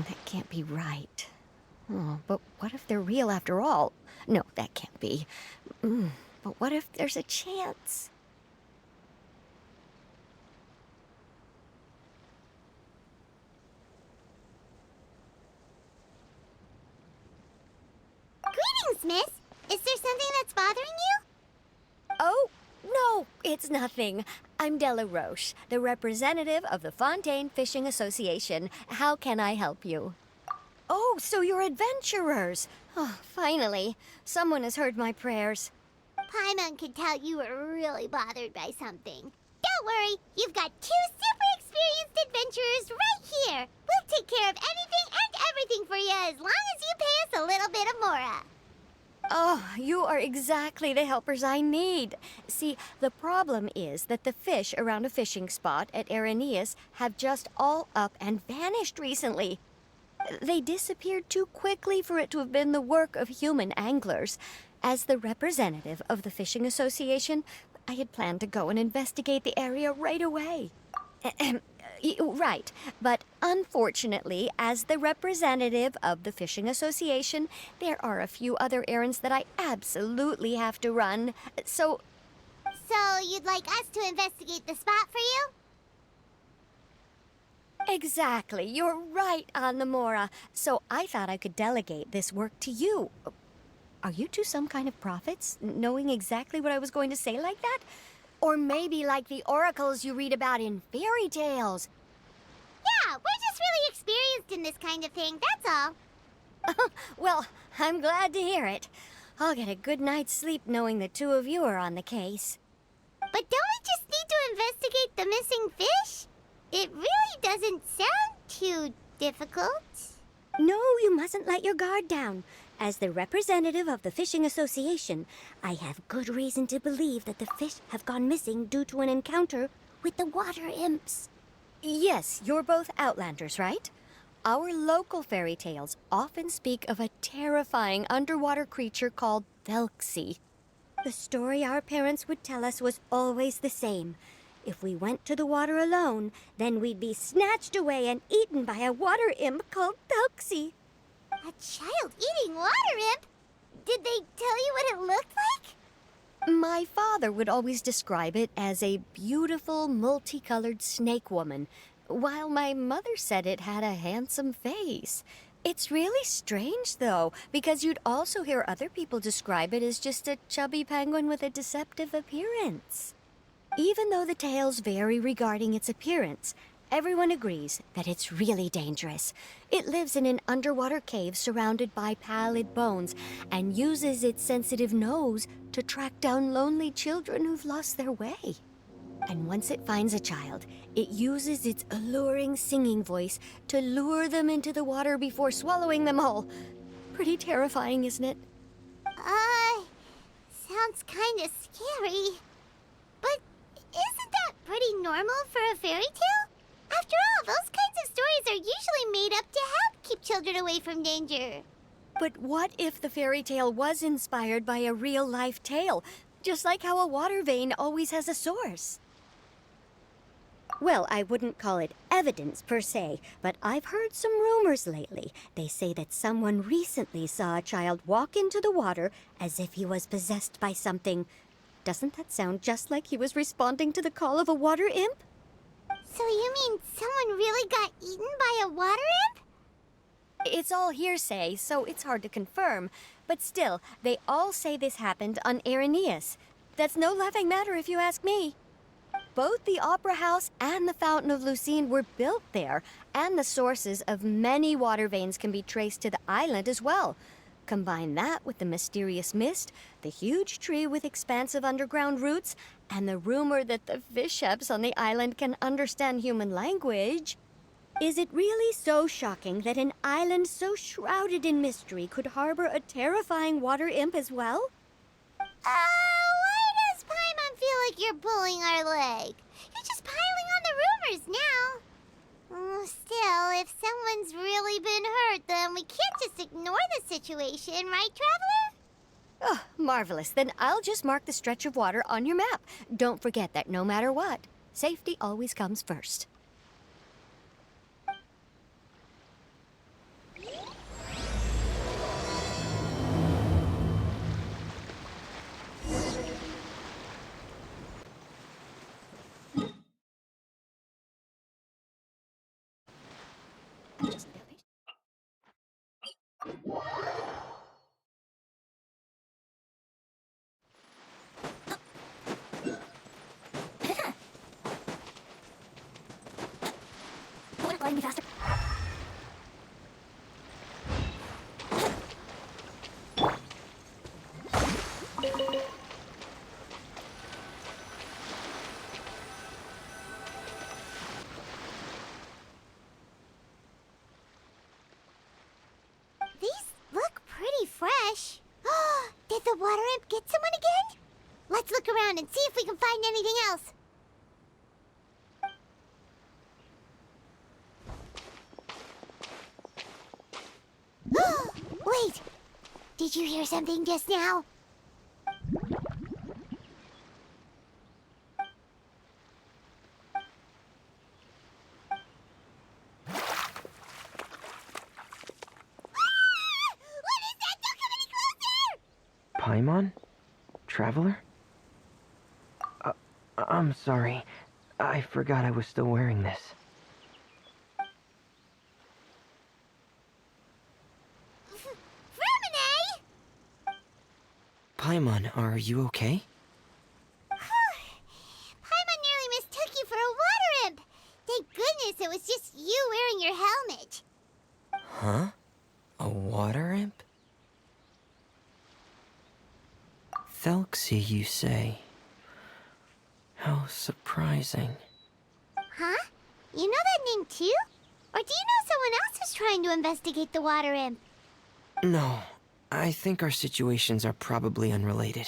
That can't be right. Oh, but what if they're real after all? No, that can't be. But what if there's a chance? Greetings, miss. Is there something that's bothering you? Oh, no, it's nothing. I'm Delaroche, the representative of the Fontaine Fishing Association. How can I help you? Oh, so you're adventurers. Oh, finally. Someone has heard my prayers. Paimon could tell you were really bothered by something. Don't worry, you've got two super experienced adventurers right here. We'll take care of anything and everything for you as long as you pay us a little bit of mora. Oh, you are exactly the helpers I need. See, the problem is that the fish around a fishing spot at Araneus have just all up and vanished recently. They disappeared too quickly for it to have been the work of human anglers. As the representative of the Fishing Association, I had planned to go and investigate the area right away. Right, but unfortunately, as the representative of the Fishing Association, there are a few other errands that I absolutely have to run. So you'd like us to investigate the spot for you? exactly, you're right on the Mora. So I thought I could delegate this work to you. Are you two some kind of prophets, knowing exactly what I was going to say like that? Or maybe like the oracles you read about in fairy tales. Yeah, we're just really experienced in this kind of thing, that's all. Well, I'm glad to hear it. I'll get a good night's sleep knowing the two of you are on the case. But don't we just need to investigate the missing fish? It really doesn't sound too difficult. No, you mustn't let your guard down. As the representative of the Fishing Association, I have good reason to believe that the fish have gone missing due to an encounter with the water imps. Yes, you're both Outlanders, right? Our local fairy tales often speak of a terrifying underwater creature called Thelxie. The story our parents would tell us was always the same. If we went to the water alone, then we'd be snatched away and eaten by a water imp called Thelxie. A child eating water imp? Did they tell you what it looked like? My father would always describe it as a beautiful, multicolored snake woman, while my mother said it had a handsome face. It's really strange, though, because you'd also hear other people describe it as just a chubby penguin with a deceptive appearance. Even though the tales vary regarding its appearance, everyone agrees that it's really dangerous. It lives in an underwater cave surrounded by pallid bones and uses its sensitive nose to track down lonely children who've lost their way. And once it finds a child, it uses its alluring singing voice to lure them into the water before swallowing them all. Pretty terrifying, isn't it? Sounds kinda scary. But isn't that pretty normal for a fairy tale? After all, those kinds of stories are usually made up to help keep children away from danger. But what if the fairy tale was inspired by a real-life tale, just like how a water vein always has a source? Well, I wouldn't call it evidence per se, but I've heard some rumors lately. They say that someone recently saw a child walk into the water as if he was possessed by something. Doesn't that sound just like he was responding to the call of a water imp? So you mean someone really got eaten by a water imp? It's all hearsay, so it's hard to confirm. But still, they all say this happened on Araneus. That's no laughing matter if you ask me. Both the Opera House and the Fountain of Lucine were built there, and the sources of many water veins can be traced to the island as well. Combine that with the mysterious mist, the huge tree with expansive underground roots, and the rumor that the fish chefs on the island can understand human language. Is it really so shocking that an island so shrouded in mystery could harbor a terrifying water imp as well? Why does Paimon feel like you're pulling our leg? You're just piling on the rumors now. Still, if someone's really been hurt, then we can't just ignore the situation, right, Traveler? Oh, marvelous. Then I'll just mark the stretch of water on your map. Don't forget that no matter what, safety always comes first. and see if we can find anything else. Wait! Did you hear something just now? Paimon? Traveler? I'm sorry. I forgot I was still wearing this. Freminet! Paimon, are you okay? Paimon nearly mistook you for a water imp. Thank goodness it was just you wearing your helmet. Huh? A water imp? Thelxie, you say? How surprising. Huh? You know that name too? Or do you know someone else is trying to investigate the water imp? No, I think our situations are probably unrelated.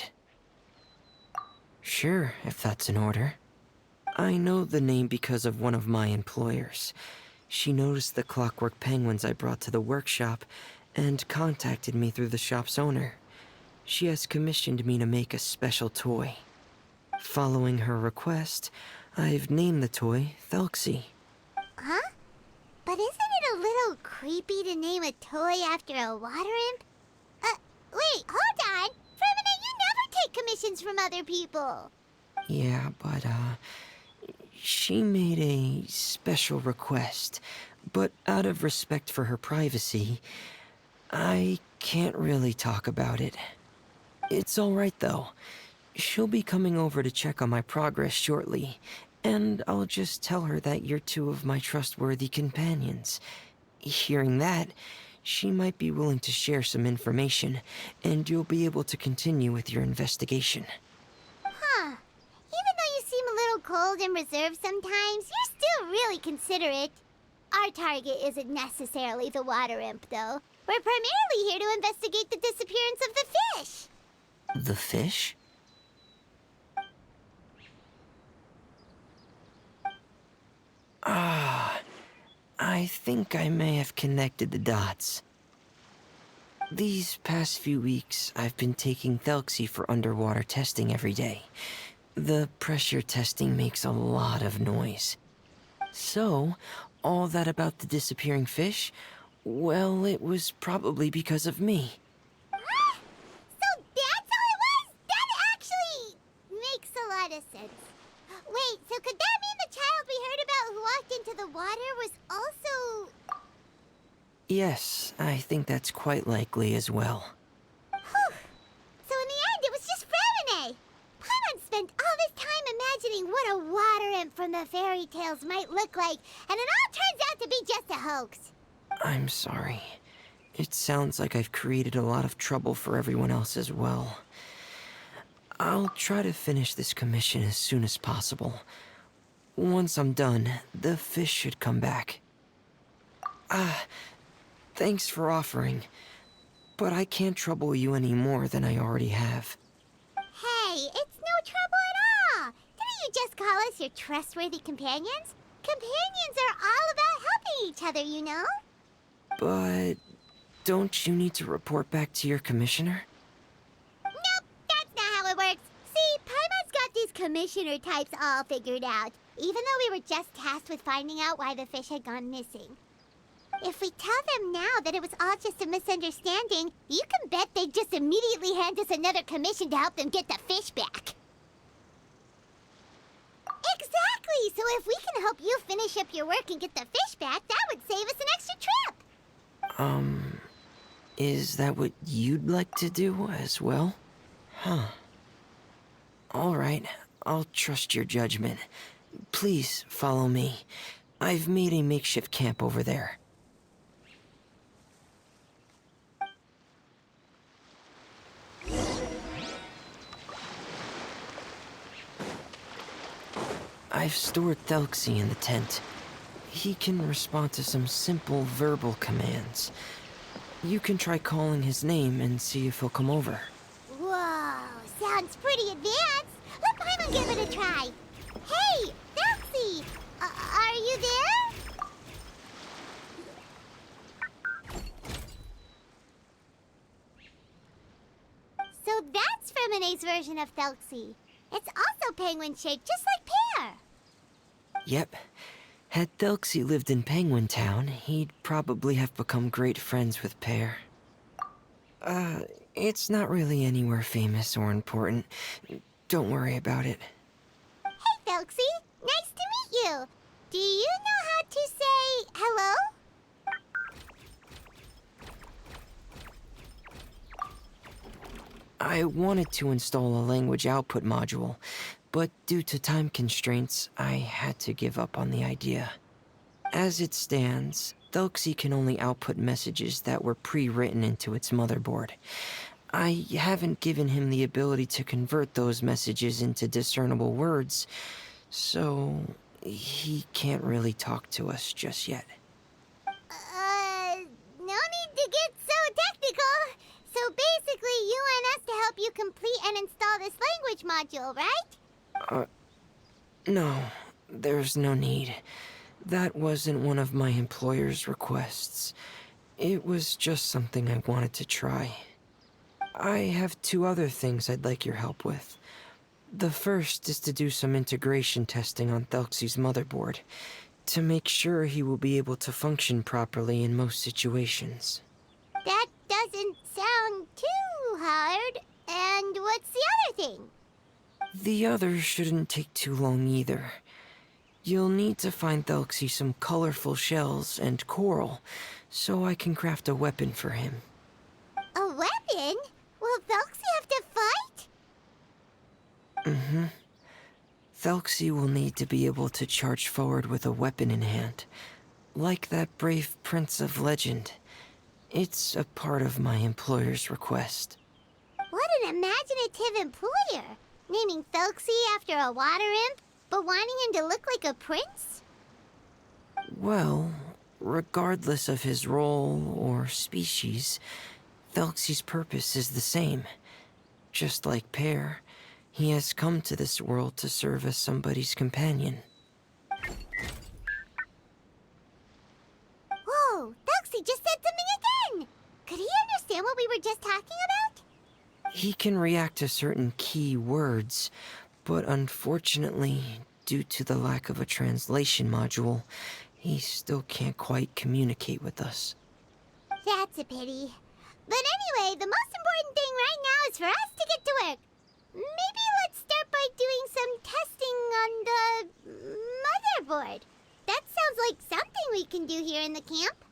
Sure, if that's in order. I know the name because of one of my employers. She noticed the clockwork penguins I brought to the workshop and contacted me through the shop's owner. She has commissioned me to make a special toy. Following her request, I've named the toy Thelxie. Huh? But isn't it a little creepy to name a toy after a water imp? Wait, hold on! Freminet, you never take commissions from other people! Yeah, but, she made a special request, but out of respect for her privacy, I can't really talk about it. It's alright though. She'll be coming over to check on my progress shortly, and I'll just tell her that you're two of my trustworthy companions. Hearing that, she might be willing to share some information, and you'll be able to continue with your investigation. Huh. Even though you seem a little cold and reserved sometimes, you're still really considerate. Our target isn't necessarily the water imp, though. We're primarily here to investigate the disappearance of the fish. The fish? I think I may have connected the dots. These past few weeks, I've been taking Thelxie for underwater testing every day. The pressure testing makes a lot of noise. So, all that about the disappearing fish, well, it was probably because of me. So that's all it was? That actually makes a lot of sense. Wait, so could that mean the child we heard about who walked into the water was also... Yes, I think that's quite likely as well. Whew. So in the end, it was just Freminet. Paimon spent all this time imagining what a water imp from the fairy tales might look like, and it all turns out to be just a hoax. I'm sorry. It sounds like I've created a lot of trouble for everyone else as well. I'll try to finish this commission as soon as possible. Once I'm done, the fish should come back. Thanks for offering, but I can't trouble you any more than I already have. Hey, it's no trouble at all. Didn't you just call us your trustworthy companions? Companions are all about helping each other, you know? But don't you need to report back to your commissioner? Nope, that's not how it works. See, Paimon's got these commissioner types all figured out, even though we were just tasked with finding out why the fish had gone missing. If we tell them now that it was all just a misunderstanding, you can bet they'd just immediately hand us another commission to help them get the fish back. Exactly! So if we can help you finish up your work and get the fish back, that would save us an extra trip! Is that what you'd like to do as well? Huh. Alright, I'll trust your judgment. Please follow me. I've made a makeshift camp over there. I've stored Thelxie in the tent. He can respond to some simple verbal commands. You can try calling his name and see if he'll come over. Whoa, sounds pretty advanced. Let I'ma give it a try. Hey, Thelxie! Are you there? So that's Freminet's version of Thelxie. It's also penguin-shaped, just like Pear. Yep. Had Thelxie lived in Penguin Town, he'd probably have become great friends with Pear. It's not really anywhere famous or important. Don't worry about it. Hey, Thelxie. Nice to meet you. Do you know how to say hello? I wanted to install a language output module, but due to time constraints, I had to give up on the idea. As it stands, Thelxie can only output messages that were pre-written into its motherboard. I haven't given him the ability to convert those messages into discernible words, so he can't really talk to us just yet. No need to get so technical. So basically, you want us to help you complete and install this language module, right? No, there's no need. That wasn't one of my employer's requests. It was just something I wanted to try. I have 2 other things I'd like your help with. The first is to do some integration testing on Thelxie's motherboard, to make sure he will be able to function properly in most situations. That doesn't sound too hard. And what's the other thing? The other shouldn't take too long either. You'll need to find Thelxie some colorful shells and coral, so I can craft a weapon for him. A weapon? Will Thelxie have to fight? Mm-hmm. Thelxie will need to be able to charge forward with a weapon in hand, like that brave prince of legend. It's a part of my employer's request. What an imaginative employer! Naming Thelxie after a water imp, but wanting him to look like a prince? Well, regardless of his role or species, Thelxie's purpose is the same. Just like Pear, he has come to this world to serve as somebody's companion. Whoa, Thelxie just said something again! Could he understand what we were just talking about? He can react to certain key words, but unfortunately, due to the lack of a translation module, he still can't quite communicate with us. That's a pity. But anyway, the most important thing right now is for us to get to work. Maybe let's start by doing some testing on the motherboard. That sounds like something we can do here in the camp.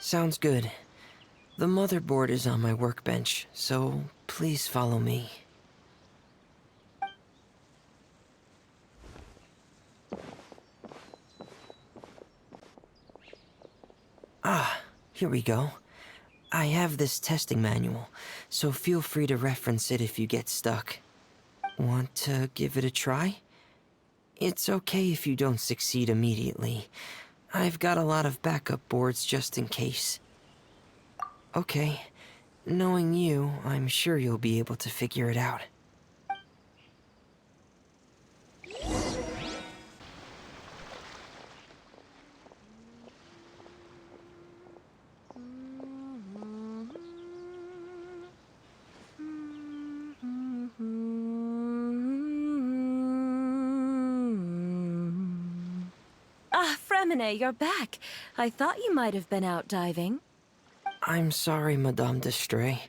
Sounds good. The motherboard is on my workbench, so please follow me. Ah, here we go. I have this testing manual, so feel free to reference it if you get stuck. Want to give it a try? It's okay if you don't succeed immediately. I've got a lot of backup boards just in case. Okay, knowing you, I'm sure you'll be able to figure it out. Ah, Freminet, you're back. I thought you might have been out diving. I'm sorry, Madam Destree.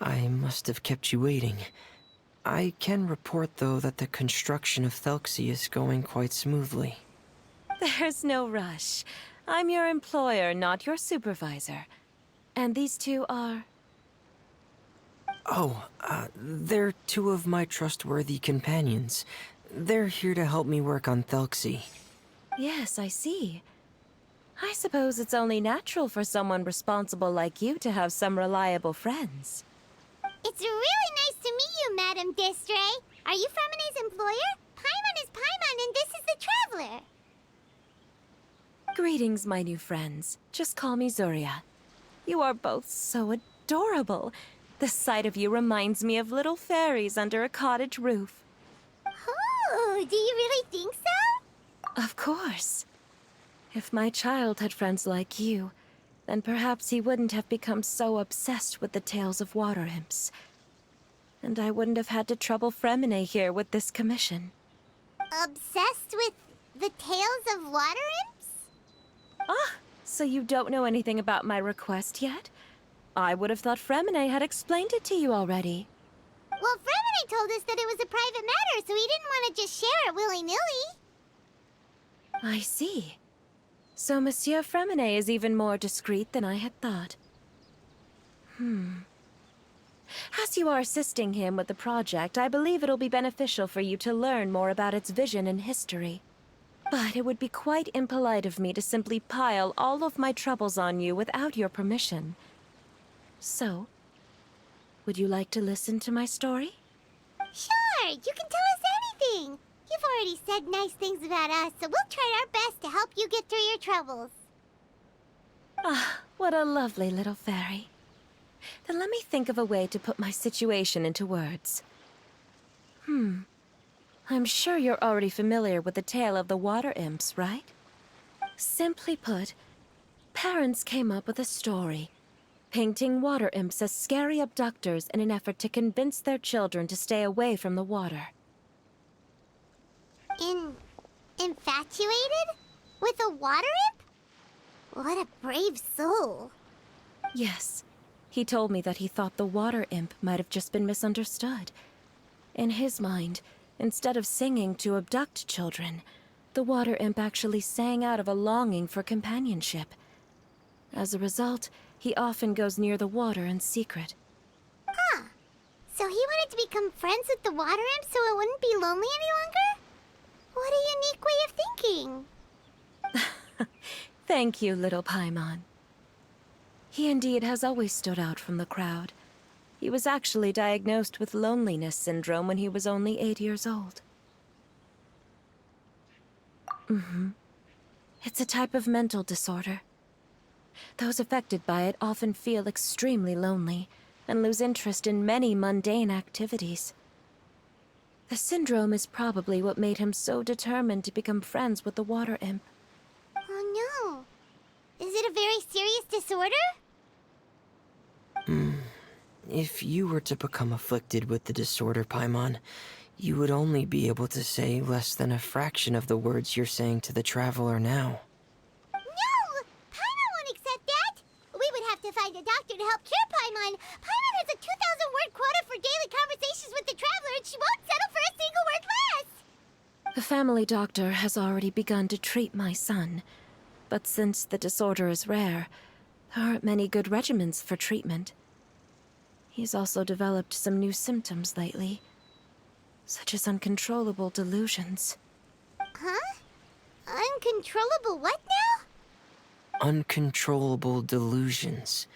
I must have kept you waiting. I can report, though, that the construction of Thelxie is going quite smoothly. There's no rush. I'm your employer, not your supervisor. And these 2 are... Oh, they're 2 of my trustworthy companions. They're here to help me work on Thelxie. Yes, I see. I suppose it's only natural for someone responsible like you to have some reliable friends. It's really nice to meet you, Madam Destree. Are you Freminet's employer? Paimon is Paimon, and this is the Traveler. Greetings, my new friends. Just call me Zuria. You are both so adorable. The sight of you reminds me of little fairies under a cottage roof. Who do you really think so? Of course. If my child had friends like you, then perhaps he wouldn't have become so obsessed with the tales of water imps. And I wouldn't have had to trouble Freminet here with this commission. Obsessed with the tales of water imps? Ah, so you don't know anything about my request yet? I would have thought Freminet had explained it to you already. Well, Freminet told us that it was a private matter, so he didn't want to just share it willy-nilly. I see. So Monsieur Freminet is even more discreet than I had thought. As you are assisting him with the project, I believe it'll be beneficial for you to learn more about its vision and history. But it would be quite impolite of me to simply pile all of my troubles on you without your permission. So, would you like to listen to my story? Sure, you can tell us anything. You've already said nice things about us, so we'll try our best to help you get through your troubles. Ah, what a lovely little fairy. Then let me think of a way to put my situation into words. I'm sure you're already familiar with the tale of the water imps, right? Simply put, parents came up with a story, painting water imps as scary abductors in an effort to convince their children to stay away from the water. Infatuated? With a water imp? What a brave soul. Yes. He told me that he thought the water imp might have just been misunderstood. In his mind, instead of singing to abduct children, the water imp actually sang out of a longing for companionship. As a result, he often goes near the water in secret. Huh. So he wanted to become friends with the water imp so it wouldn't be lonely any longer? What a unique way of thinking. Thank you, little Paimon. He indeed has always stood out from the crowd. He was actually diagnosed with loneliness syndrome when he was only 8 years old. It's a type of mental disorder. Those affected by it often feel extremely lonely and lose interest in many mundane activities. The syndrome is probably what made him so determined to become friends with the water imp. Oh no. Is it a very serious disorder? If you were to become afflicted with the disorder, Paimon, you would only be able to say less than a fraction of the words you're saying to the traveler now. No! Paimon won't accept that! We would have to find a doctor to help cure Paimon. Paimon has a 2,000-word quota for daily conversations with the traveler, and she won't settle for a single word less! The family doctor has already begun to treat my son, but since the disorder is rare, there aren't many good regimens for treatment. He's also developed some new symptoms lately, such as uncontrollable delusions. Huh? Uncontrollable what now? Uncontrollable delusions.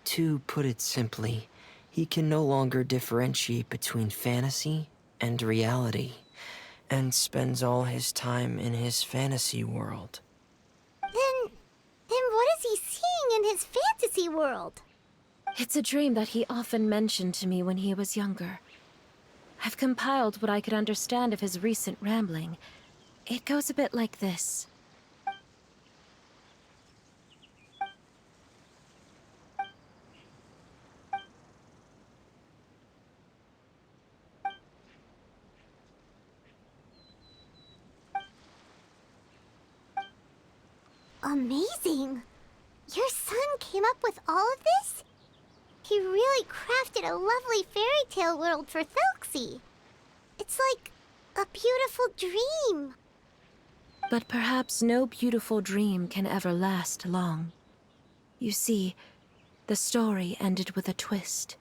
To put it simply, he can no longer differentiate between fantasy and reality, and spends all his time in his fantasy world. Then what is he seeing in his fantasy world? It's a dream that he often mentioned to me when he was younger. I've compiled what I could understand of his recent rambling. It goes a bit like this. Amazing! Your son came up with all of this? He really crafted a lovely fairy tale world for Thelxie. It's like a beautiful dream. But perhaps no beautiful dream can ever last long. You see, the story ended with a twist.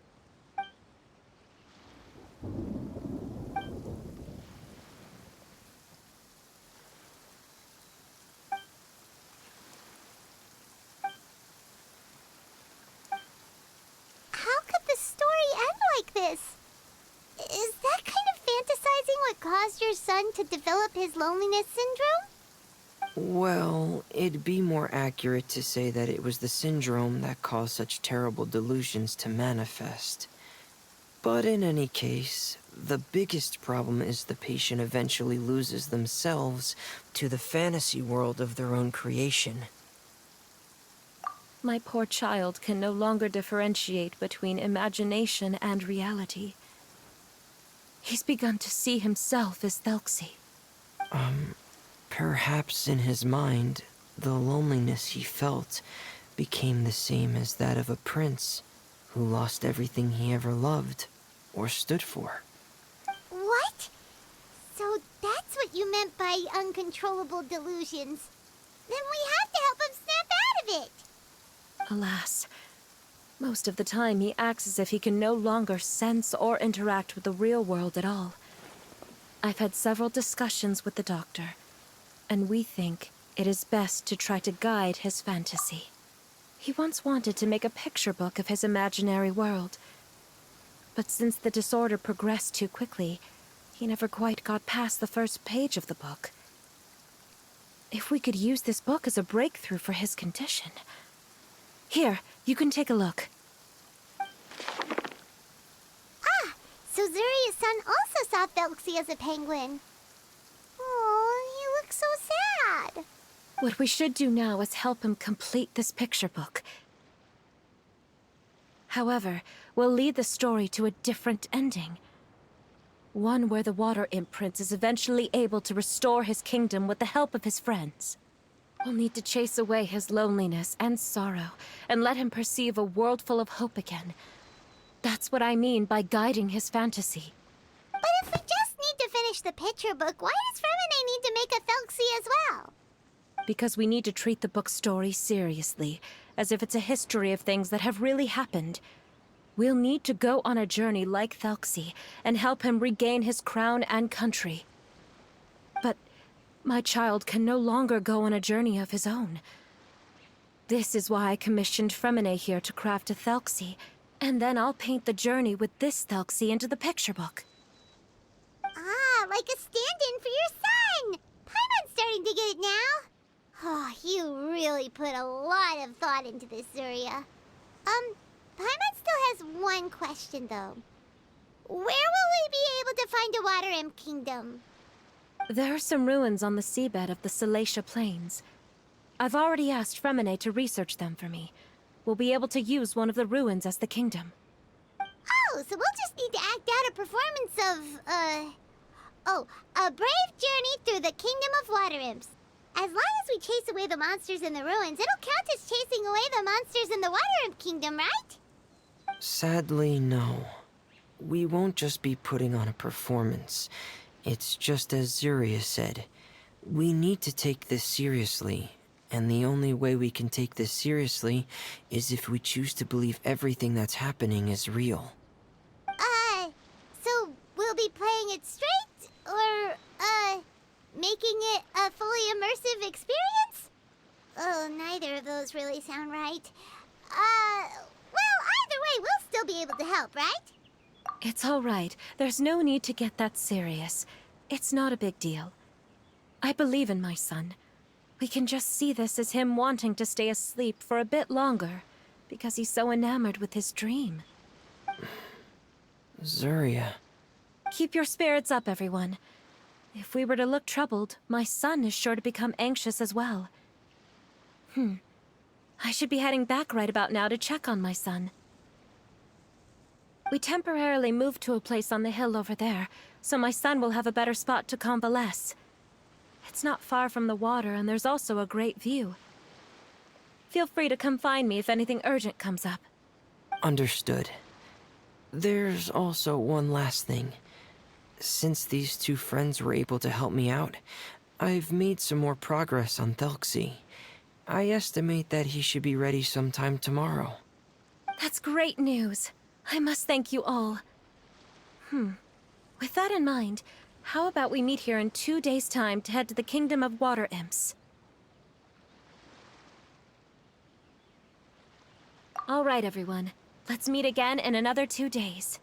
How could the story end like this? Is that kind of fantasizing what caused your son to develop his loneliness syndrome? Well, it'd be more accurate to say that it was the syndrome that caused such terrible delusions to manifest. But in any case, The biggest problem is the patient eventually loses themselves to the fantasy world of their own creation. My poor child can no longer differentiate between imagination and reality. He's begun to see himself as Thelxie. Perhaps in his mind, the loneliness he felt became the same as that of a prince who lost everything he ever loved or stood for. What? So that's what you meant by uncontrollable delusions. Then we have to help him snap out of it. Alas, most of the time he acts as if he can no longer sense or interact with the real world at all. I've had several discussions with the doctor, and we think it is best to try to guide his fantasy. He once wanted to make a picture book of his imaginary world, but since the disorder progressed too quickly, he never quite got past the first page of the book. If we could use this book as a breakthrough for his condition... Here, you can take a look. Ah, so Zuria's son also saw Thelxie as a penguin. Oh, he looks so sad. What we should do now is help him complete this picture book. However, we'll lead the story to a different ending. One where the Water Imp Prince is eventually able to restore his kingdom with the help of his friends. We'll need to chase away his loneliness and sorrow, and let him perceive a world full of hope again. That's what I mean by guiding his fantasy. But if we just need to finish the picture book, why does Freminet need to make a Thelxie as well? Because we need to treat the book's story seriously, as if it's a history of things that have really happened. We'll need to go on a journey like Thelxie, and help him regain his crown and country. But my child can no longer go on a journey of his own. This is why I commissioned Freminet here to craft a Thelxie, and then I'll paint the journey with this Thelxie into the picture book. Ah, like a stand-in for your son! Paimon's starting to get it now. Oh, you really put a lot of thought into this, Zuria. Paimon still has one question, though. Where will we be able to find a Water Imp Kingdom? There are some ruins on the seabed of the Salacia Plains. I've already asked Freminet to research them for me. We'll be able to use one of the ruins as the kingdom. Oh, so we'll just need to act out a performance of, a brave journey through the Kingdom of Water Imps. As long as we chase away the monsters in the ruins, it'll count as chasing away the monsters in the Water Imp Kingdom, right? Sadly, no. We won't just be putting on a performance. It's just as Zuria said. We need to take this seriously, and the only way we can take this seriously is if we choose to believe everything that's happening is real. So we'll be playing it straight, or, making it a fully immersive experience? Oh, neither of those really sound right. Well, either way, we'll still be able to help, right? It's all right. There's no need to get that serious. It's not a big deal. I believe in my son. We can just see this as him wanting to stay asleep for a bit longer, because he's so enamored with his dream. Zuria. Keep your spirits up, everyone. If we were to look troubled, my son is sure to become anxious as well. I should be heading back right about now to check on my son. We temporarily moved to a place on the hill over there, so my son will have a better spot to convalesce. It's not far from the water, and there's also a great view. Feel free to come find me if anything urgent comes up. Understood. There's also one last thing. Since these two friends were able to help me out, I've made some more progress on Thelxie. I estimate that he should be ready sometime tomorrow. That's great news. I must thank you all. With that in mind, how about we meet here in 2 days' time to head to the Kingdom of Water Imps? All right, everyone. Let's meet again in another 2 days.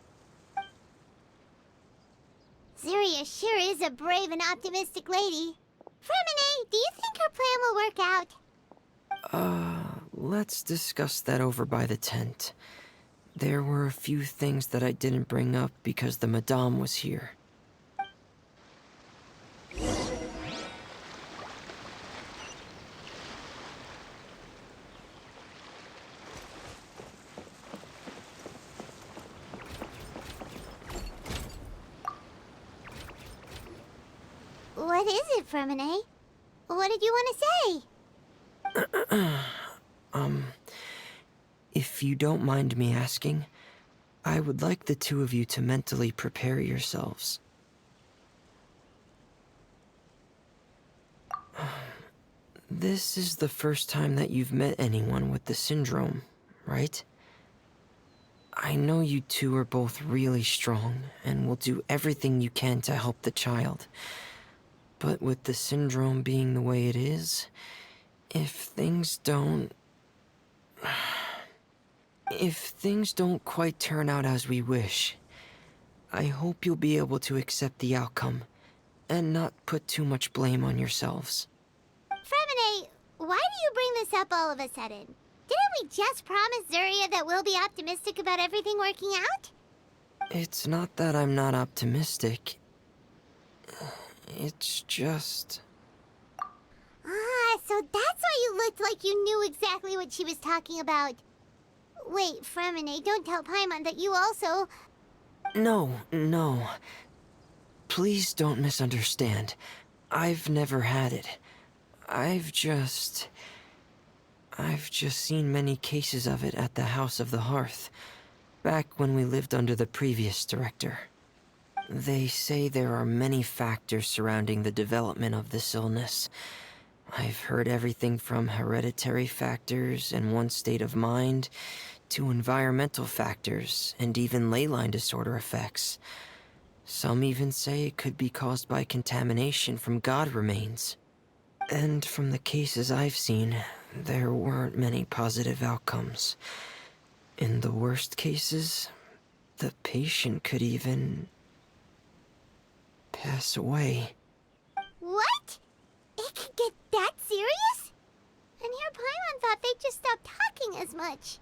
Zuria sure is a brave and optimistic lady. Freminet, do you think her plan will work out? Let's discuss that over by the tent. There were a few things that I didn't bring up because the Madame was here. What is it, Freminet? What did you want to say? If you don't mind me asking, I would like the two of you to mentally prepare yourselves. This is the first time that you've met anyone with the syndrome, right? I know you two are both really strong and will do everything you can to help the child. But with the syndrome being the way it is, if things don't quite turn out as we wish, I hope you'll be able to accept the outcome and not put too much blame on yourselves. Freminet, why do you bring this up all of a sudden? Didn't we just promise Zuria that we'll be optimistic about everything working out? It's not that I'm not optimistic. It's just... Ah, so that's why you looked like you knew exactly what she was talking about. Wait, Freminet, don't tell Paimon that you also... No. Please don't misunderstand. I've never had it. I've just seen many cases of it at the House of the Hearth, back when we lived under the previous director. They say there are many factors surrounding the development of this illness. I've heard everything from hereditary factors and one's state of mind, to environmental factors, and even ley line disorder effects. Some even say it could be caused by contamination from god remains. And from the cases I've seen, there weren't many positive outcomes. In the worst cases, the patient could even pass away. What? It could get that serious? And here Paimon thought they'd just stop talking as much.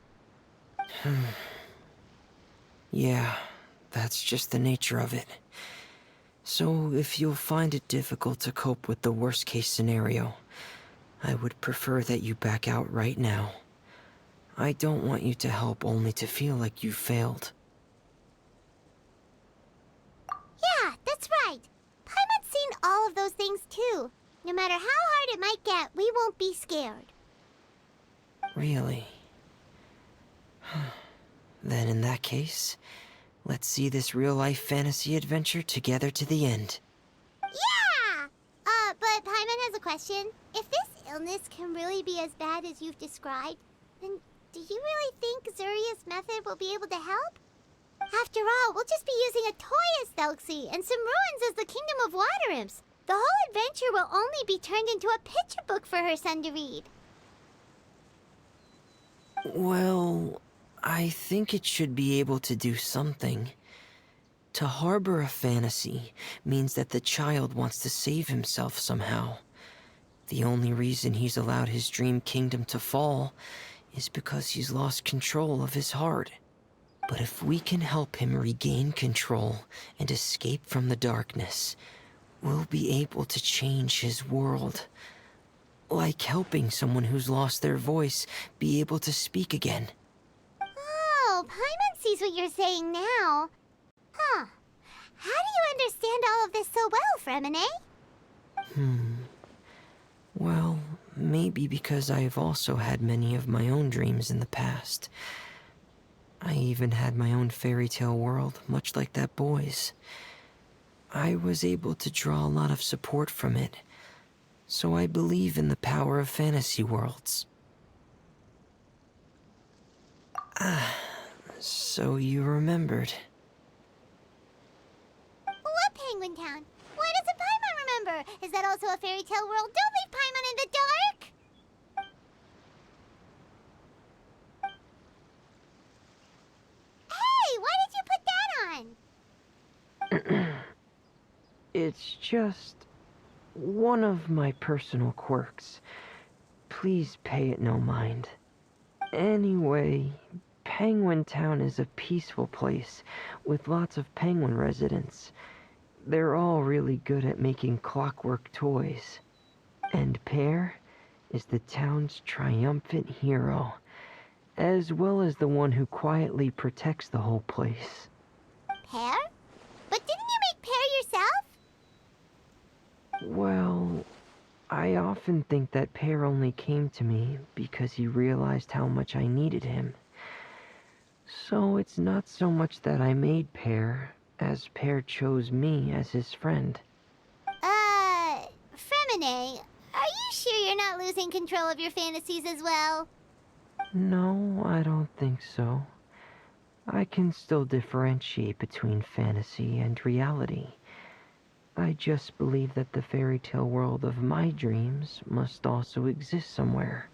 Yeah, that's just the nature of it. So if you'll find it difficult to cope with the worst case scenario, I would prefer that you back out right now. I don't want you to help only to feel like you failed. Yeah, that's right. Paimon's seen all of those things too. No matter how hard it might get, we won't be scared. Really? Then in that case, let's see this real-life fantasy adventure together to the end. Yeah! But Paimon has a question. If this illness can really be as bad as you've described, then do you really think Zuria's method will be able to help? After all, we'll just be using a toy as Thelxie and some ruins as the Kingdom of Water Imps. The whole adventure will only be turned into a picture book for her son to read. Well, I think it should be able to do something. To harbor a fantasy means that the child wants to save himself somehow. The only reason he's allowed his dream kingdom to fall is because he's lost control of his heart. But if we can help him regain control and escape from the darkness, we'll be able to change his world. Like helping someone who's lost their voice be able to speak again. Oh, Paimon sees what you're saying now. Huh. How do you understand all of this so well, Freminet? Well, maybe because I've also had many of my own dreams in the past. I even had my own fairy tale world, much like that boy's. I was able to draw a lot of support from it, so I believe in the power of fantasy worlds. So you remembered. What Penguin Town? Why doesn't Paimon remember? Is that also a fairy tale world? Don't leave Paimon in the dark! Hey, why did you put that on? It's just one of my personal quirks. Please pay it no mind. Anyway, Penguin Town is a peaceful place with lots of penguin residents. They're all really good at making clockwork toys. And Pear is the town's triumphant hero, as well as the one who quietly protects the whole place. Pear? But didn't you make Pear yourself? Well, I often think that Pear only came to me because he realized how much I needed him. So it's not so much that I made Pear, as Pear chose me as his friend. Freminet, are you sure you're not losing control of your fantasies as well? No, I don't think so. I can still differentiate between fantasy and reality. I just believe that the fairy tale world of my dreams must also exist somewhere.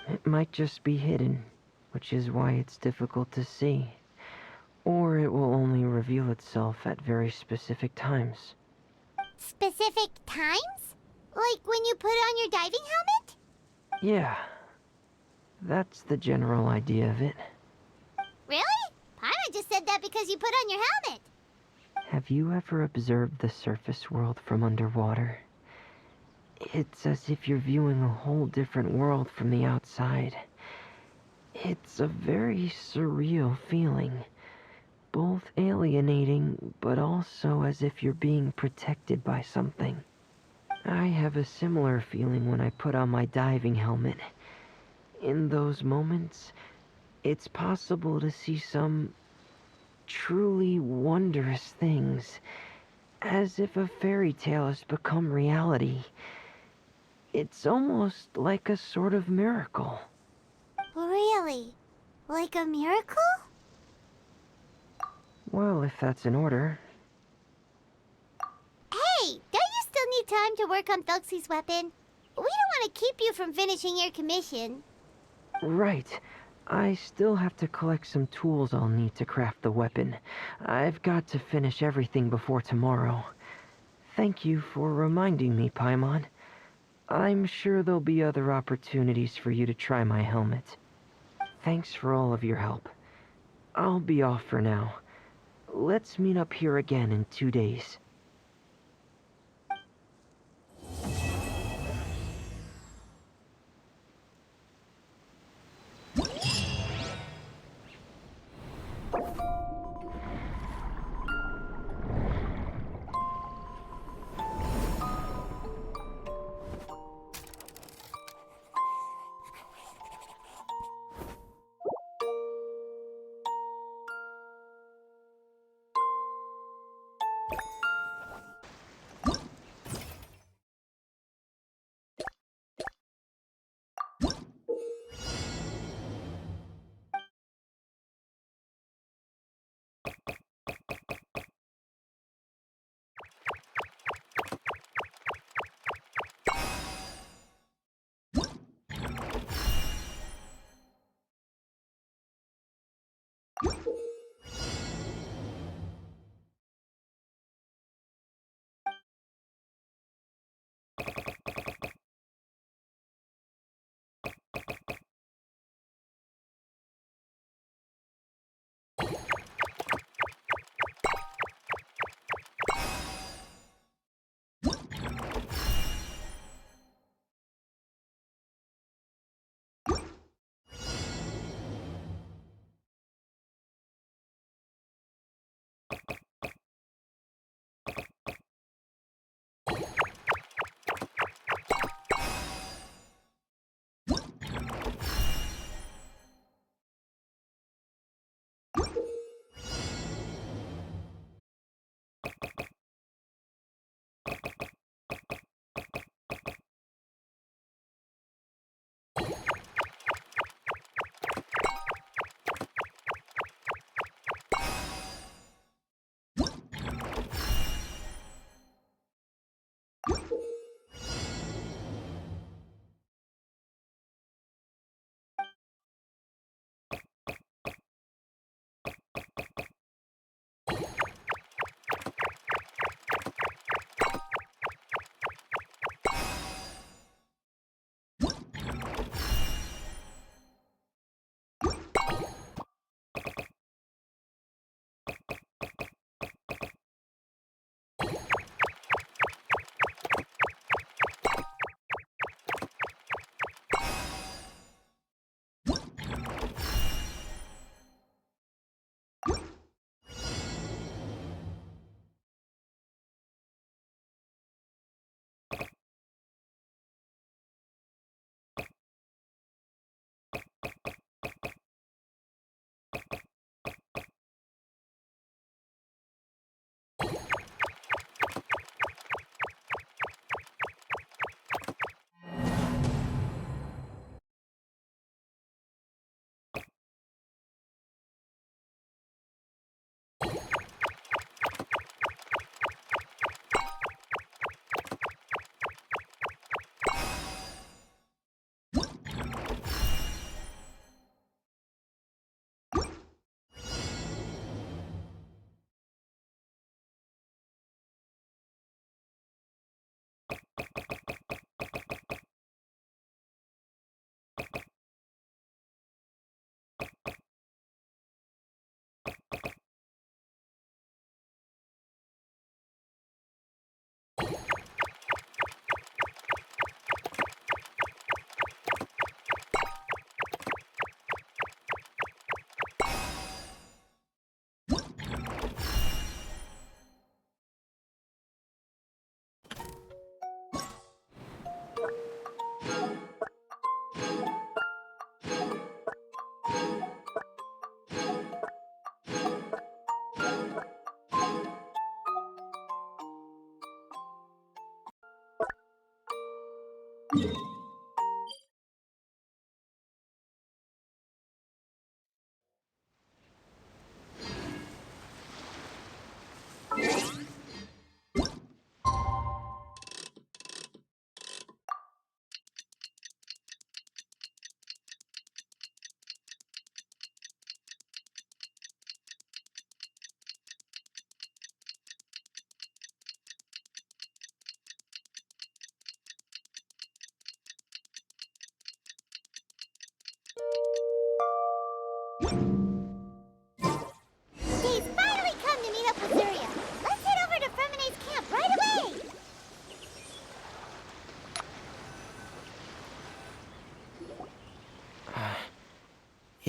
It might just be hidden, which is why it's difficult to see. Or it will only reveal itself at very specific times. Specific times? Like when you put on your diving helmet? Yeah, that's the general idea of it. Really? Paimon just said that because you put on your helmet. Have you ever observed the surface world from underwater? It's as if you're viewing a whole different world from the outside. It's a very surreal feeling. Both alienating, but also as if you're being protected by something. I have a similar feeling when I put on my diving helmet. In those moments, it's possible to see some truly wondrous things, as if a fairy tale has become reality. It's almost like a sort of miracle. Really? Like a miracle? Well, if that's in order. Hey, don't you still need time to work on Thelxie's weapon? We don't want to keep you from finishing your commission. Right. I still have to collect some tools I'll need to craft the weapon. I've got to finish everything before tomorrow. Thank you for reminding me, Paimon. I'm sure there'll be other opportunities for you to try my helmet. Thanks for all of your help. I'll be off for now. Let's meet up here again in 2 days.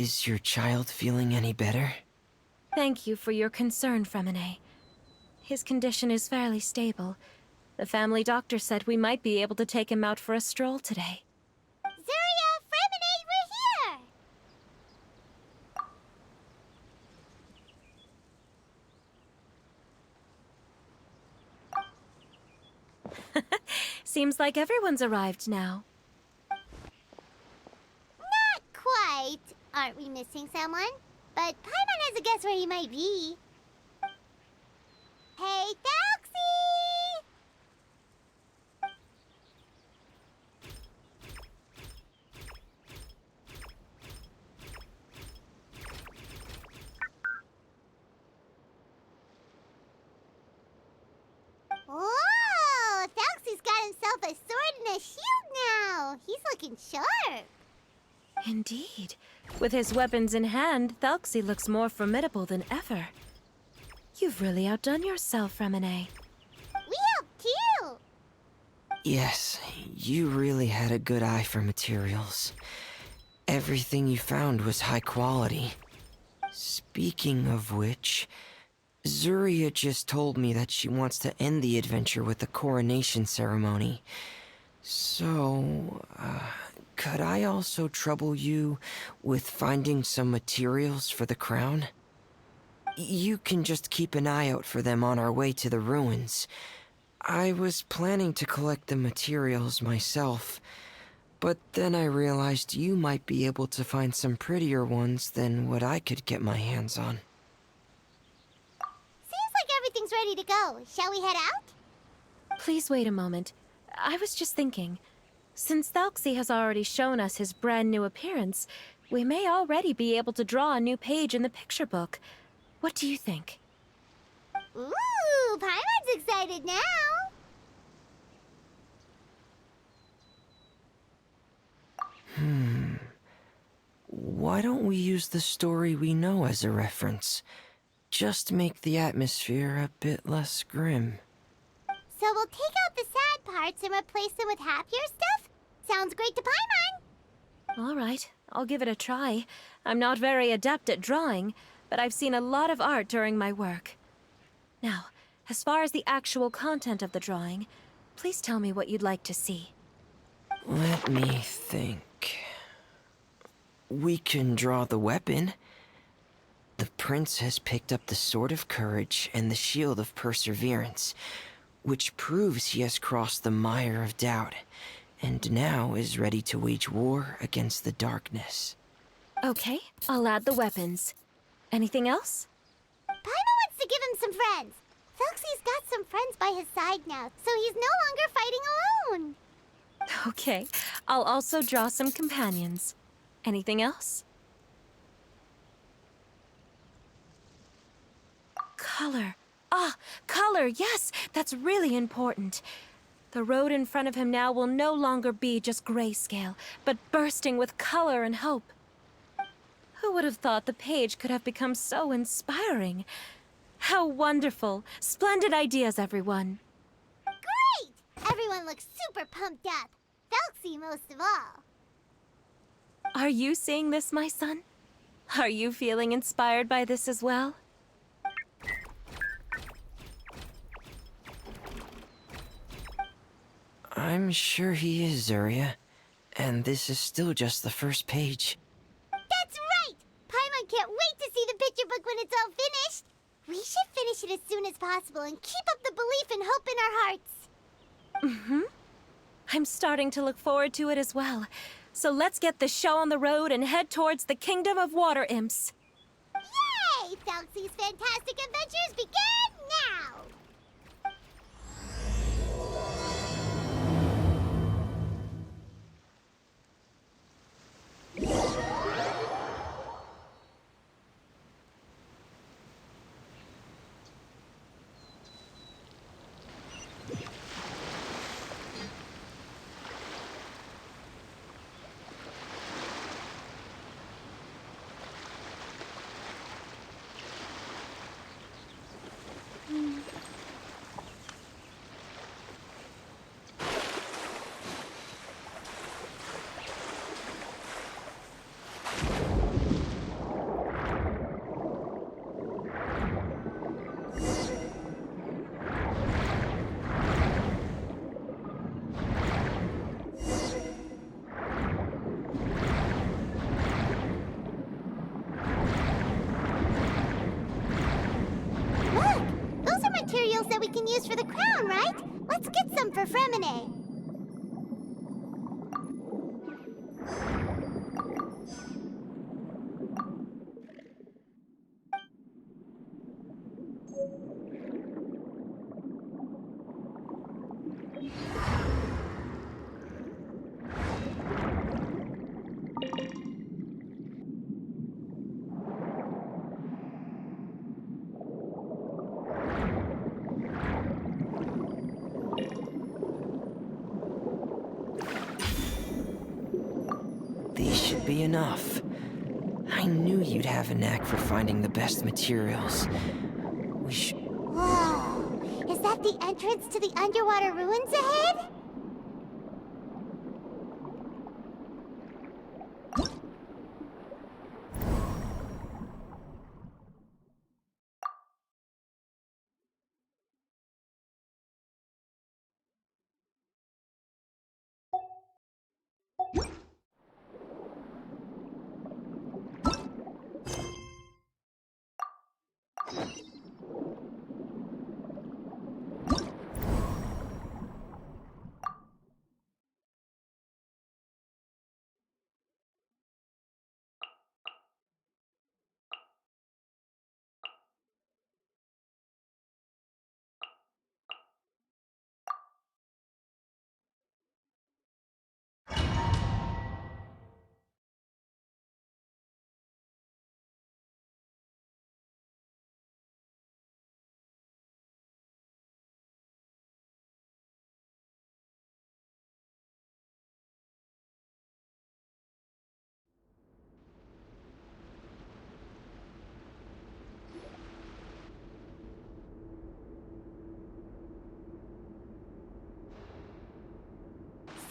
Is your child feeling any better? Thank you for your concern, Freminet. His condition is fairly stable. The family doctor said we might be able to take him out for a stroll today. Zuria, Freminet, we're here! Seems like everyone's arrived now. Not quite. Aren't we missing someone? But Paimon has a guess where he might be. Hey, Thelxie! Whoa! Thelxie's got himself a sword and a shield now. He's looking sharp. Indeed. With his weapons in hand, Thelxie looks more formidable than ever. You've really outdone yourself, Freminet. We helped too. Yes, you really had a good eye for materials. Everything you found was high quality. Speaking of which, Zuria just told me that she wants to end the adventure with the coronation ceremony. So, could I also trouble you with finding some materials for the crown? You can just keep an eye out for them on our way to the ruins. I was planning to collect the materials myself, but then I realized you might be able to find some prettier ones than what I could get my hands on. Seems like everything's ready to go. Shall we head out? Please wait a moment. I was just thinking. Since Thelxie has already shown us his brand new appearance, we may already be able to draw a new page in the picture book. What do you think? Ooh, Paimon's excited now. Why don't we use the story we know as a reference? Just make the atmosphere a bit less grim. So we'll take out the sad parts and replace them with happier stuff? Sounds great to Paimon. All right, I'll give it a try. I'm not very adept at drawing, but I've seen a lot of art during my work. Now, as far as the actual content of the drawing, please tell me what you'd like to see. Let me think. We can draw the weapon. The prince has picked up the Sword of Courage and the Shield of Perseverance, which proves he has crossed the mire of doubt, and now is ready to wage war against the darkness. Okay, I'll add the weapons. Anything else? Paimon wants to give him some friends. Thelxie's got some friends by his side now, so he's no longer fighting alone. Okay, I'll also draw some companions. Anything else? Color. Ah, color, yes! That's really important. The road in front of him now will no longer be just grayscale, but bursting with color and hope. Who would have thought the page could have become so inspiring? How wonderful! Splendid ideas, everyone! Great! Everyone looks super pumped up. Thelxie most of all. Are you seeing this, my son? Are you feeling inspired by this as well? I'm sure he is, Zuria. And this is still just the first page. That's right! Paimon can't wait to see the picture book when it's all finished. We should finish it as soon as possible and keep up the belief and hope in our hearts. Mm-hmm. I'm starting to look forward to it as well. So let's get the show on the road and head towards the Kingdom of Water Imps. Yay! Thelxie's fantastic adventures begin now! can use for the crown, right? Let's get some for Freminet. These should be enough. I knew you'd have a knack for finding the best materials. We should... Whoa! Is that the entrance to the underwater ruins ahead?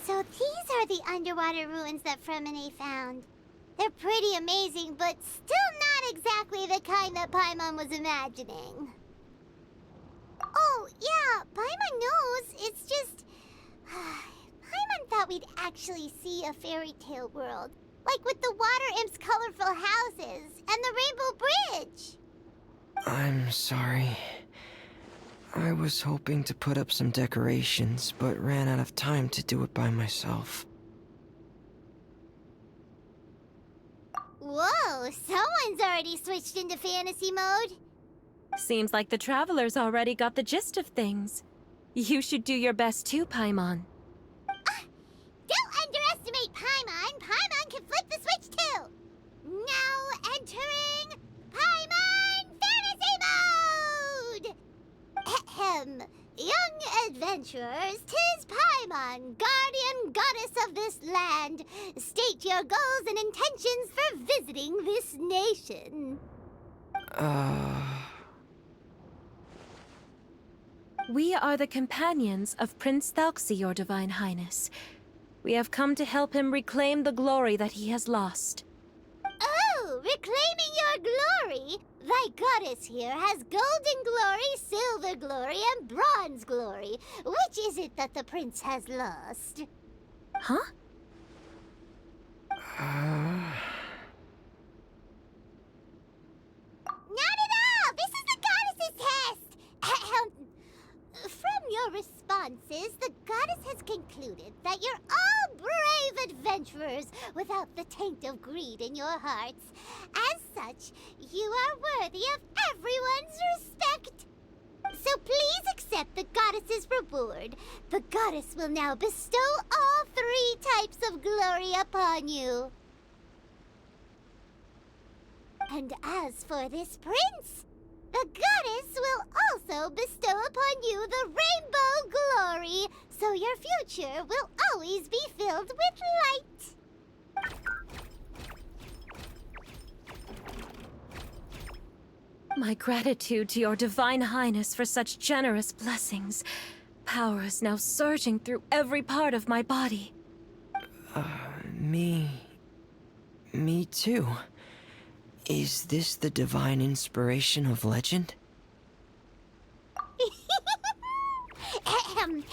So these are the underwater ruins that Freminet found. They're pretty amazing, but still not exactly the kind that Paimon was imagining. Oh, yeah, Paimon knows. It's just... Paimon thought we'd actually see a fairy tale world. Like with the water imp's colorful houses and the rainbow bridge. I'm sorry. I was hoping to put up some decorations, but ran out of time to do it by myself. Whoa, someone's already switched into fantasy mode. Seems like the travelers already got the gist of things. You should do your best too, Paimon. Don't underestimate Paimon. Paimon can flip the switch too. Now entering Paimon Fantasy Mode! Ahem. Young adventurers, 'tis Paimon, guardian goddess of this land. State your goals and intentions for visiting this nation. We are the companions of Prince Thelxie, your Divine Highness. We have come to help him reclaim the glory that he has lost. Oh, reclaiming your glory? Thy goddess here has golden glory, silver glory, and bronze glory. Which is it that the prince has lost? Huh? Not at all! This is the goddess's test! Ahem. From your responses, the goddess has concluded that you're all brave adventurers without the taint of greed in your hearts. As such, you are worthy of everyone's respect. So please accept the goddess's reward. The goddess will now bestow all 3 types of glory upon you. And as for this prince, the goddess will also bestow upon you the rainbow glory, so your future will always be filled with light. My gratitude to your Divine Highness for such generous blessings. Power is now surging through every part of my body. Me too. Is this the divine inspiration of legend? Ahem.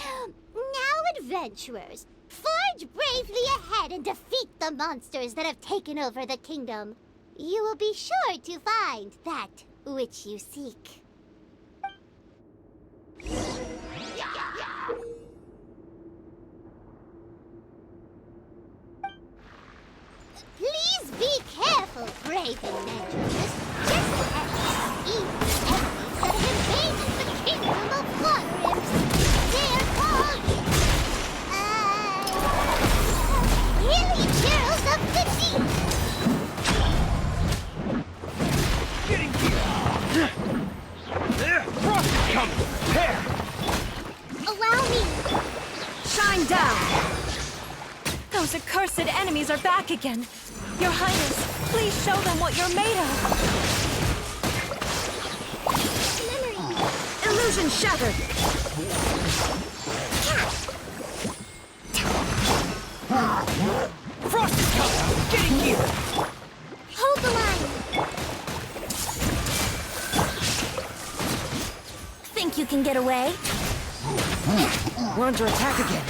Now, adventurers, forge bravely ahead and defeat the monsters that have taken over the kingdom. You will be sure to find that which you seek. brave adventurers. Just as evil enemies that have invaded the kingdom of water imps. They are called... Hilly Churls of the Deep. Getting here! There! Frost is coming! Prepare! Allow me. Shine down! Those accursed enemies are back again. Your Highness, please show them what you're made of. Memory. Illusion shattered! Frost is coming! Getting here! Hold the line. Think you can get away? We're under attack again.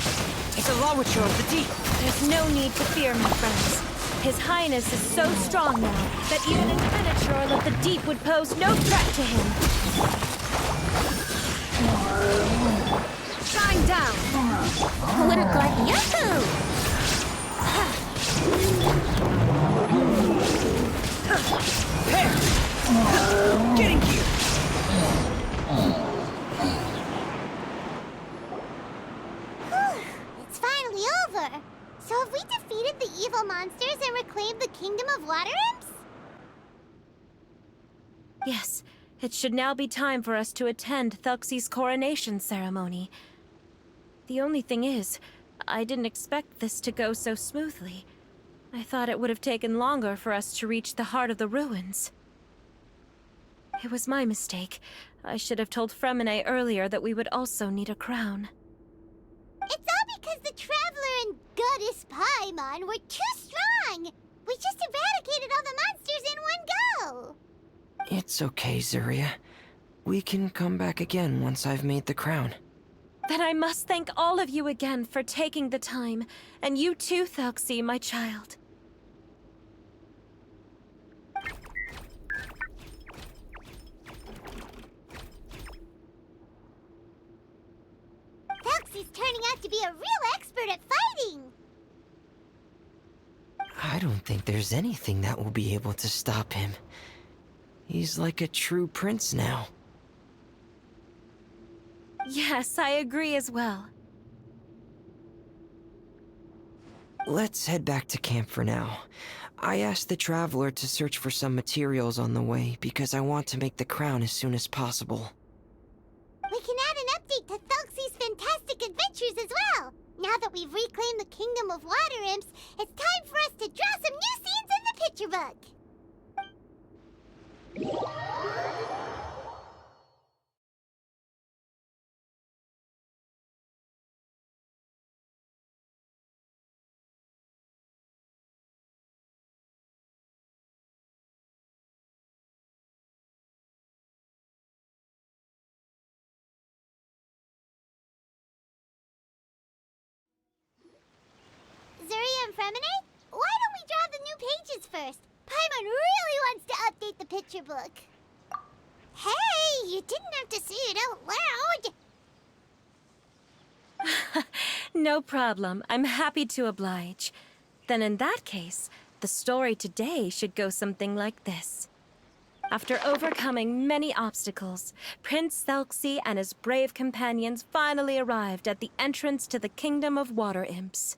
It's a Delaroche of the deep. There's no need to fear, my friends. His Highness is so strong now that even an Infinite of the deep would pose no threat to him. Shine down! Wouldn't like Yahoo! Prepare! Getting here! It's finally over. So have we defeated the evil monsters and reclaimed the kingdom of water imps? Yes, it should now be time for us to attend Thelxie's coronation ceremony. The only thing is, I didn't expect this to go so smoothly. I thought it would have taken longer for us to reach the heart of the ruins. It was my mistake. I should have told Freminet earlier that we would also need a crown. It's all because the Traveler and Goddess Paimon were too strong! We just eradicated all the monsters in one go! It's okay, Zuria. We can come back again once I've made the crown. Then I must thank all of you again for taking the time, and you too, Thelxie, my child. Thelxie's turning out to be a real expert at fighting! I don't think there's anything that will be able to stop him. He's like a true prince now. Yes, I agree as well. Let's head back to camp for now. I asked the Traveler to search for some materials on the way because I want to make the crown as soon as possible. We can add an update to Thelxie's fantastic adventures as well! Now that we've reclaimed the kingdom of water imps, it's time for us to draw some new scenes in the picture book! Zuria and Freminet, why don't we draw the new pages first? Paimon really wants to update the picture book. Hey, you didn't have to say it out loud. No problem. I'm happy to oblige. Then in that case, the story today should go something like this. After overcoming many obstacles, Prince Thelxie and his brave companions finally arrived at the entrance to the Kingdom of Water Imps.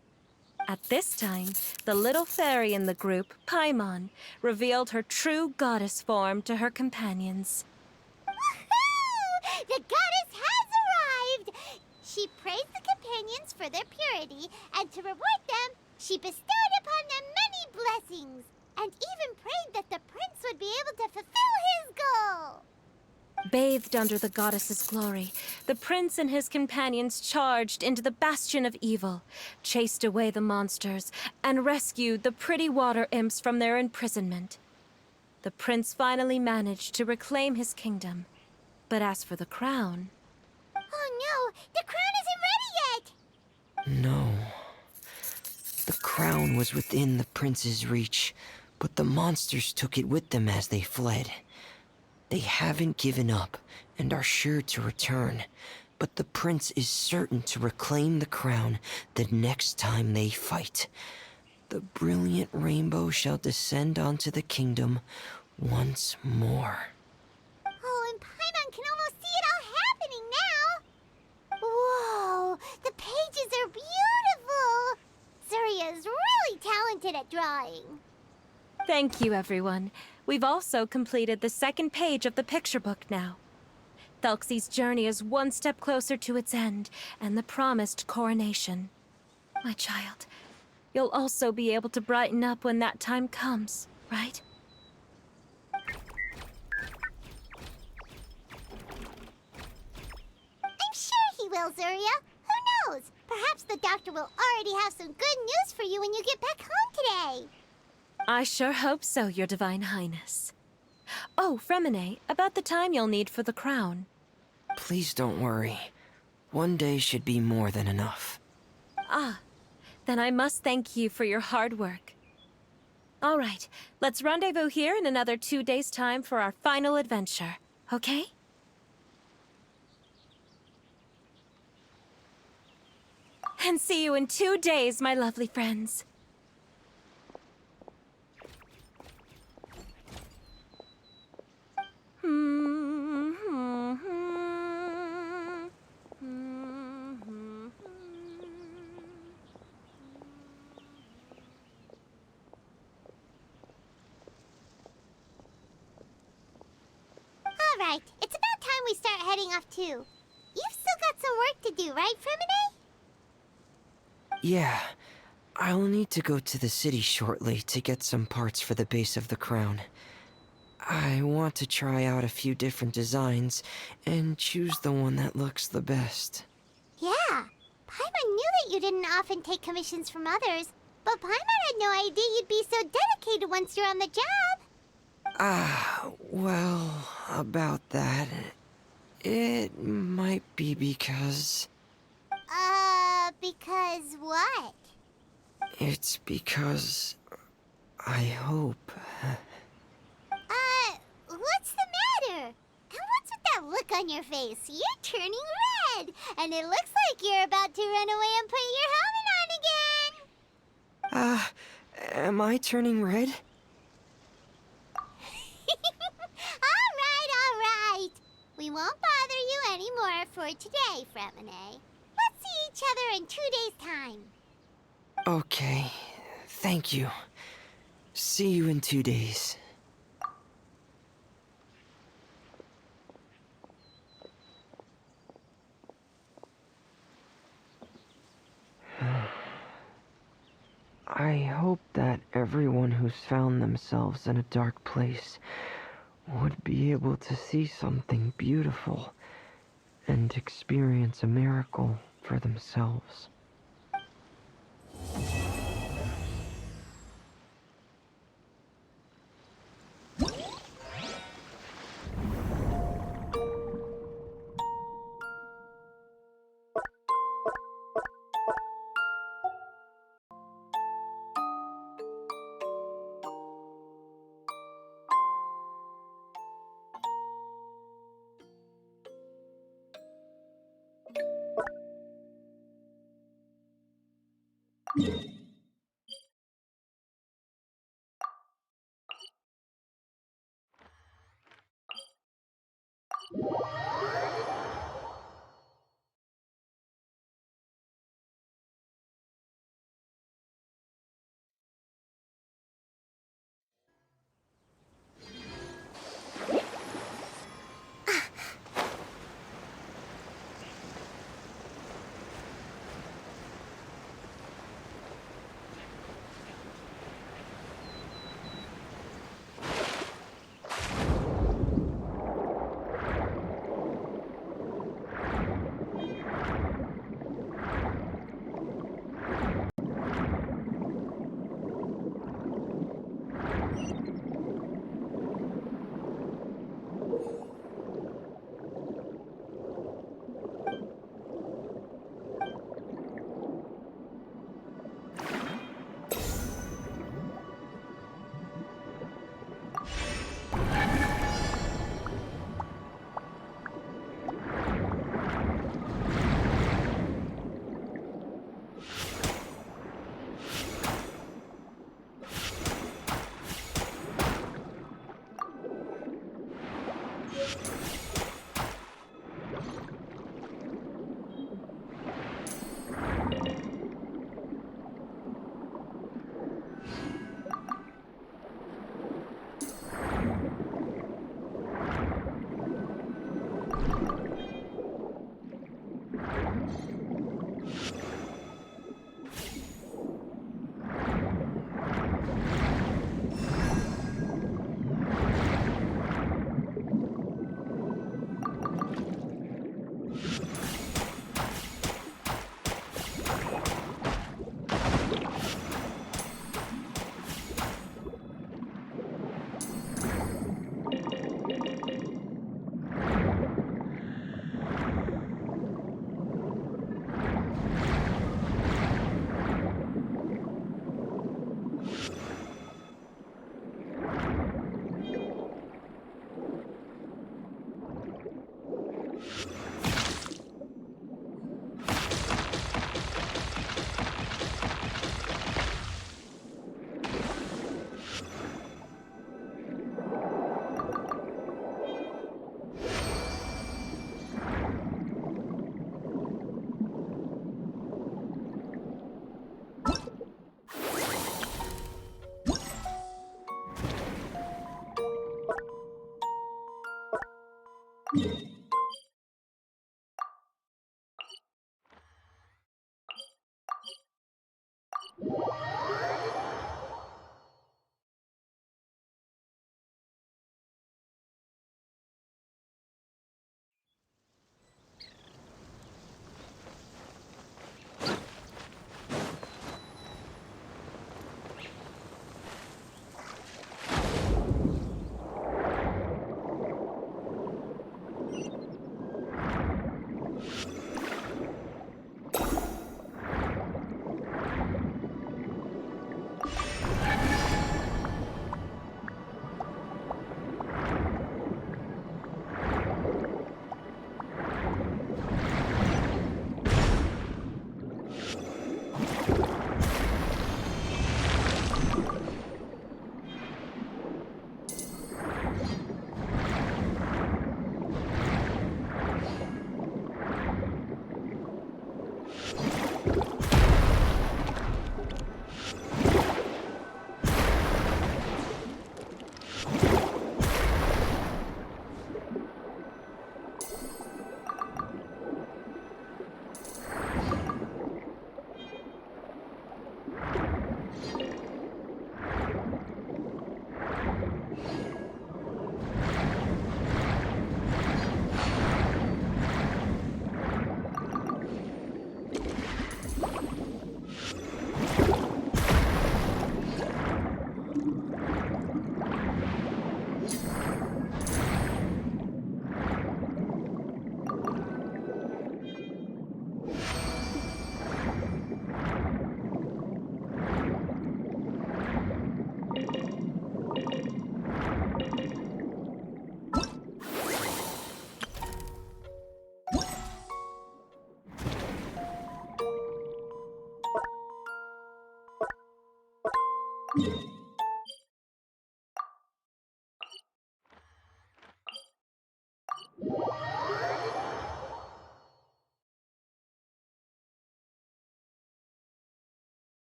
At this time, the little fairy in the group, Paimon, revealed her true goddess form to her companions. Woohoo! The goddess has arrived! She praised the companions for their purity, and to reward them, she bestowed upon them many blessings, and even prayed that the prince would be able to fulfill his goal. Bathed under the goddess's glory, the prince and his companions charged into the bastion of evil, chased away the monsters, and rescued the pretty water imps from their imprisonment. The prince finally managed to reclaim his kingdom. But as for the crown... Oh no, the crown isn't ready yet! No. The crown was within the prince's reach, but the monsters took it with them as they fled. They haven't given up, and are sure to return. But the prince is certain to reclaim the crown the next time they fight. the brilliant rainbow shall descend onto the kingdom once more. Oh, and Paimon can almost see it all happening now! Whoa! The pages are beautiful! Zuria is really talented at drawing. Thank you, everyone. We've also completed the second page of the picture book now. Thelxie's journey is one step closer to its end, and the promised coronation. My child, you'll also be able to brighten up when that time comes, right? I'm sure he will, Zuria. Who knows? Perhaps the doctor will already have some good news for you when you get back home today. I sure hope so, Your Divine Highness. Oh, Freminet, about the time you'll need for the crown. Please don't worry. One day should be more than enough. Ah, then I must thank you for your hard work. All right, let's rendezvous here in another 2 days' time for our final adventure, okay? And see you in 2 days, my lovely friends. Alright, it's about time we start heading off too. You've still got some work to do, right, Freminet? Yeah, I'll need to go to the city shortly to get some parts for the base of the crown. I want to try out a few different designs and choose the one that looks the best. Yeah, Paimon knew that you didn't often take commissions from others, but Paimon had no idea you'd be so dedicated once you're on the job. Well, about that, it might be because... Because what? It's because... I hope... What's the matter? And what's with that look on your face? You're turning red, and it looks like you're about to run away and put your helmet on again. Am I turning red? All right. We won't bother you anymore for today, Freminet. Let's see each other in 2 days' time. Okay, thank you. See you in 2 days. I hope that everyone who's found themselves in a dark place would be able to see something beautiful and experience a miracle for themselves.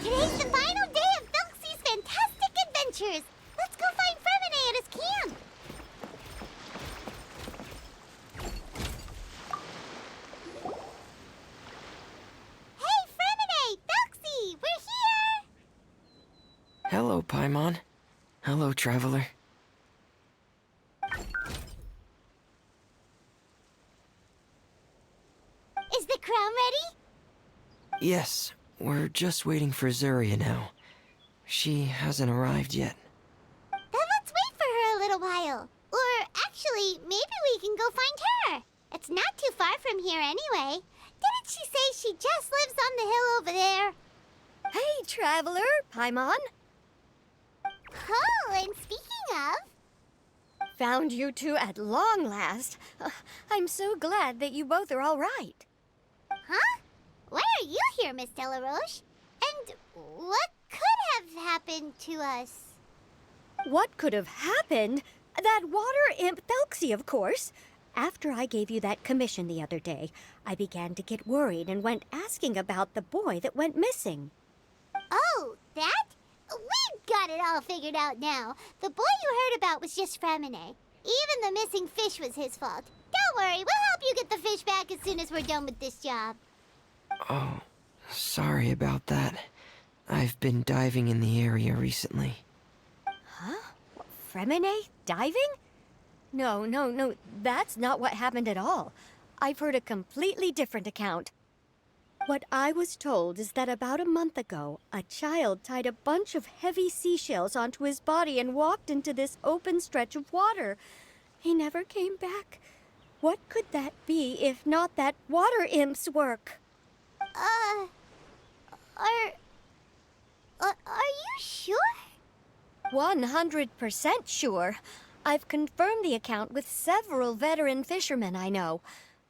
Today's the final day of Thelxie's fantastic adventures. Let's go find Freminet at his camp. Hey, Freminet! Thelxie! We're here! Hello, Paimon. Hello, Traveler. Is the crown ready? Yes, we're just waiting for Zuria now. She hasn't arrived yet. Then let's wait for her a little while. Or actually, maybe we can go find her. It's not too far from here anyway. Didn't she say she just lives on the hill over there? Hey, Traveler, Paimon. Oh, and speaking of... Found you two at long last. I'm so glad that you both are all right. Huh? Why are you here, Miss Delaroche? And what could have happened to us? What could have happened? That water imp Thelxie, of course. After I gave you that commission the other day, I began to get worried and went asking about the boy that went missing. Oh, that? We've got it all figured out now. The boy you heard about was just Freminet. Even the missing fish was his fault. Don't worry, we'll help you get the fish back as soon as we're done with this job. Oh, sorry about that. I've been diving in the area recently. Huh? Freminet diving? No, that's not what happened at all. I've heard a completely different account. What I was told is that about a month ago, a child tied a bunch of heavy seashells onto his body and walked into this open stretch of water. He never came back. What could that be if not that water imp's work? Are you sure? 100% sure. I've confirmed the account with several veteran fishermen I know.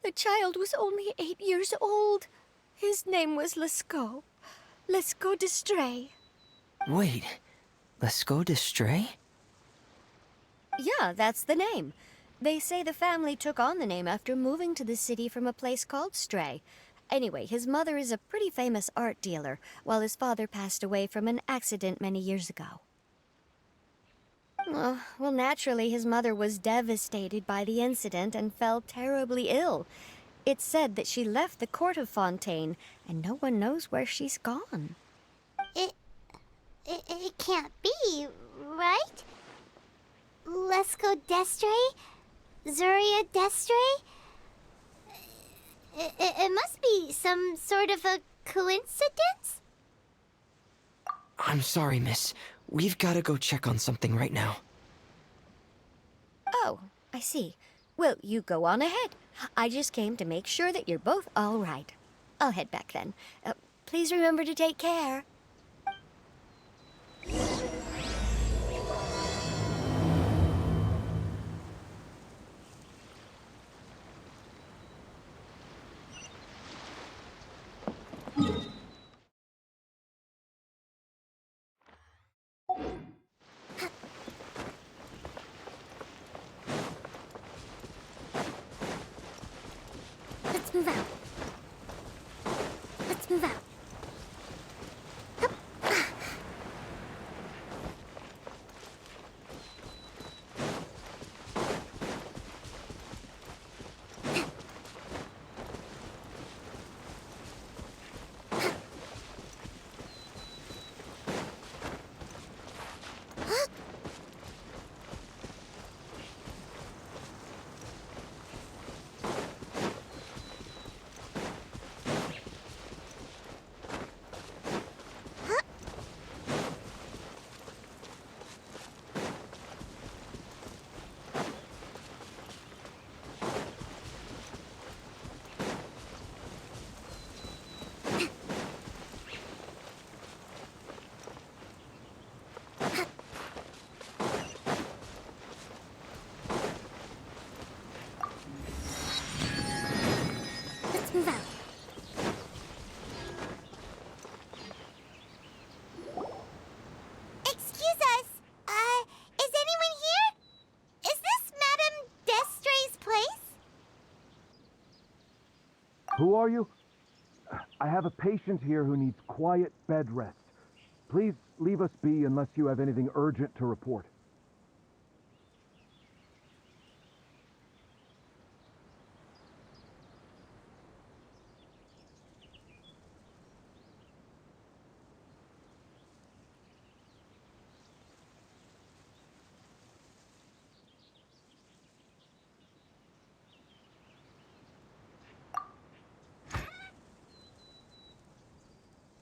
The child was only 8 years old. His name was Lescot. Lescot Destree. Wait, Lescot Destree? Yeah, that's the name. They say the family took on the name after moving to the city from a place called Stray. Anyway, his mother is a pretty famous art dealer, while his father passed away from an accident many years ago. Well, naturally, his mother was devastated by the incident and fell terribly ill. It's said that she left the court of Fontaine, and no one knows where she's gone. It can't be, right? Lescot Destree? Zuria Destree? It must be some sort of a coincidence? I'm sorry, miss. We've got to go check on something right now. Oh, I see. Well, you go on ahead. I just came to make sure that you're both all right. I'll head back then. Please remember to take care. Let's move out. Let's move out. Move out. Excuse us. Is anyone here? Is this Madam Destree's place? Who are you? I have a patient here who needs quiet bed rest. Please leave us be unless you have anything urgent to report.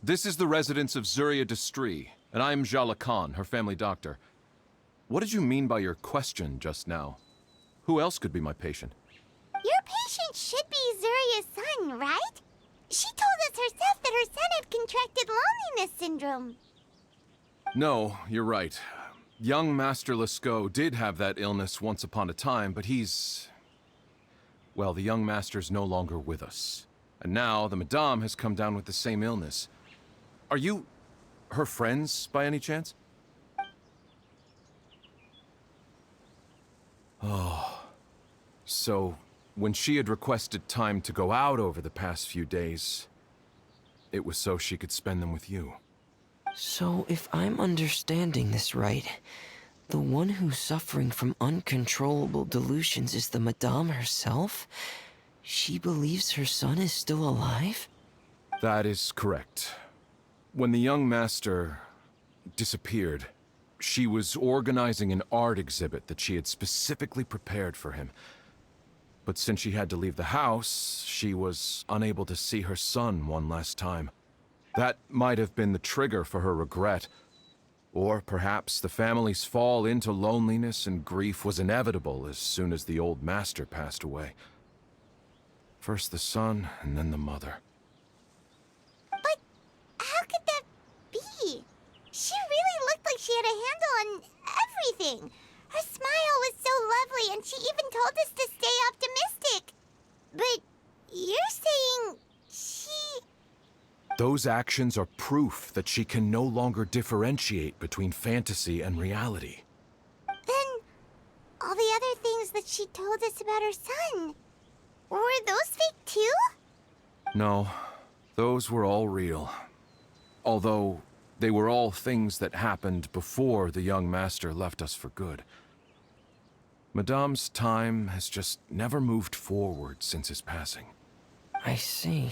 This is the residence of Zuria Destree, and I'm Jalacan, her family doctor. What did you mean by your question just now? Who else could be my patient? Your patient should be Zuria's son, right? She told us herself that her son had contracted loneliness syndrome. No, you're right. Young Master Lescot did have that illness once upon a time, but well, the young master's no longer with us. And now the Madame has come down with the same illness. Are you her friends, by any chance? So, when she had requested time to go out over the past few days, it was so she could spend them with you. So, if I'm understanding this right, the one who's suffering from uncontrollable delusions is the Madame herself? She believes her son is still alive? That is correct. When the young master disappeared, she was organizing an art exhibit that she had specifically prepared for him. But since she had to leave the house, she was unable to see her son one last time. That might have been the trigger for her regret. Or perhaps the family's fall into loneliness and grief was inevitable as soon as the old master passed away. First the son, and then the mother. But how could that be? She really looked like she had a handle on everything. Her smile was so lovely, and she even told us to stay optimistic. But you're saying she... Those actions are proof that she can no longer differentiate between fantasy and reality. Then all the other things that she told us about her son, were those fake too? No, those were all real. Although they were all things that happened before the young master left us for good. Madame's time has just never moved forward since his passing. I see.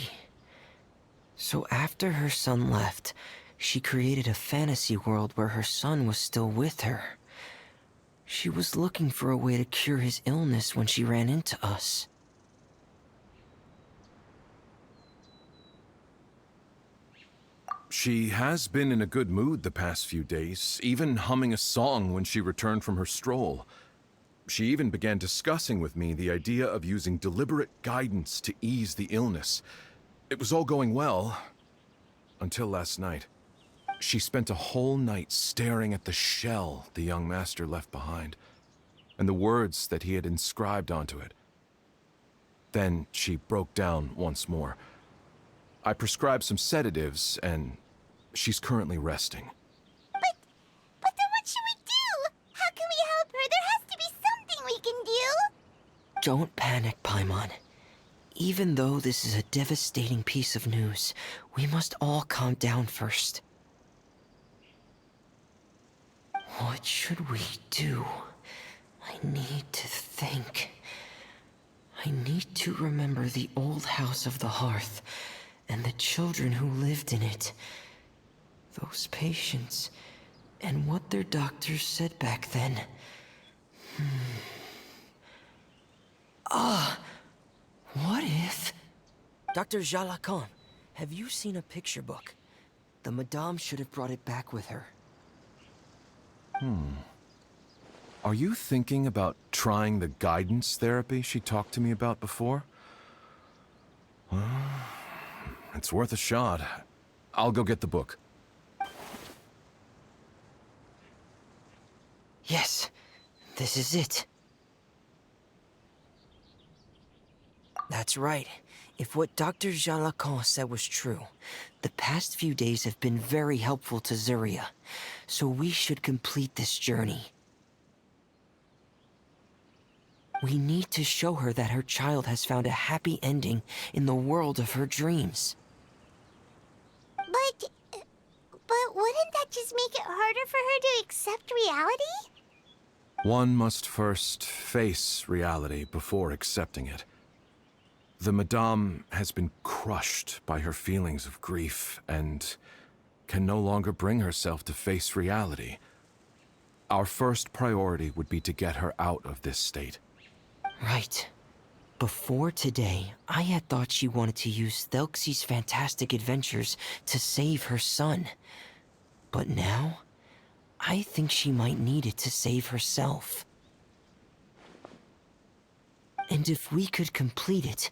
So after her son left, she created a fantasy world where her son was still with her. She was looking for a way to cure his illness when she ran into us. She has been in a good mood the past few days, even humming a song when she returned from her stroll. She even began discussing with me the idea of using deliberate guidance to ease the illness. It was all going well, until last night. She spent a whole night staring at the shell the young master left behind, and the words that he had inscribed onto it. Then she broke down once more. I prescribed some sedatives, and she's currently resting. But then what should we do? How can we help her? There has to be something we can do. Don't panic, Paimon. Even though this is a devastating piece of news, we must all calm down first. What should we do? I need to think. I need to remember the old house of the hearth, and the children who lived in it. Those patients, and what their doctors said back then. What if... Dr. Jalacan, have you seen a picture book? The Madame should have brought it back with her. Are you thinking about trying the guidance therapy she talked to me about before? It's worth a shot. I'll go get the book. Yes, this is it. That's right. If what Dr. Jalacan said was true, the past few days have been very helpful to Zuria, so we should complete this journey. We need to show her that her child has found a happy ending in the world of her dreams. But wouldn't that just make it harder for her to accept reality? One must first face reality before accepting it. The Madame has been crushed by her feelings of grief and can no longer bring herself to face reality. Our first priority would be to get her out of this state. Right. Before today, I had thought she wanted to use Thelxie's fantastic adventures to save her son. But now, I think she might need it to save herself. And if we could complete it,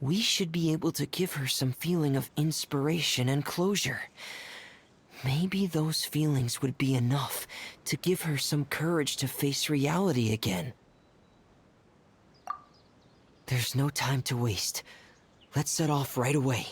we should be able to give her some feeling of inspiration and closure. Maybe those feelings would be enough to give her some courage to face reality again. There's no time to waste. Let's set off right away.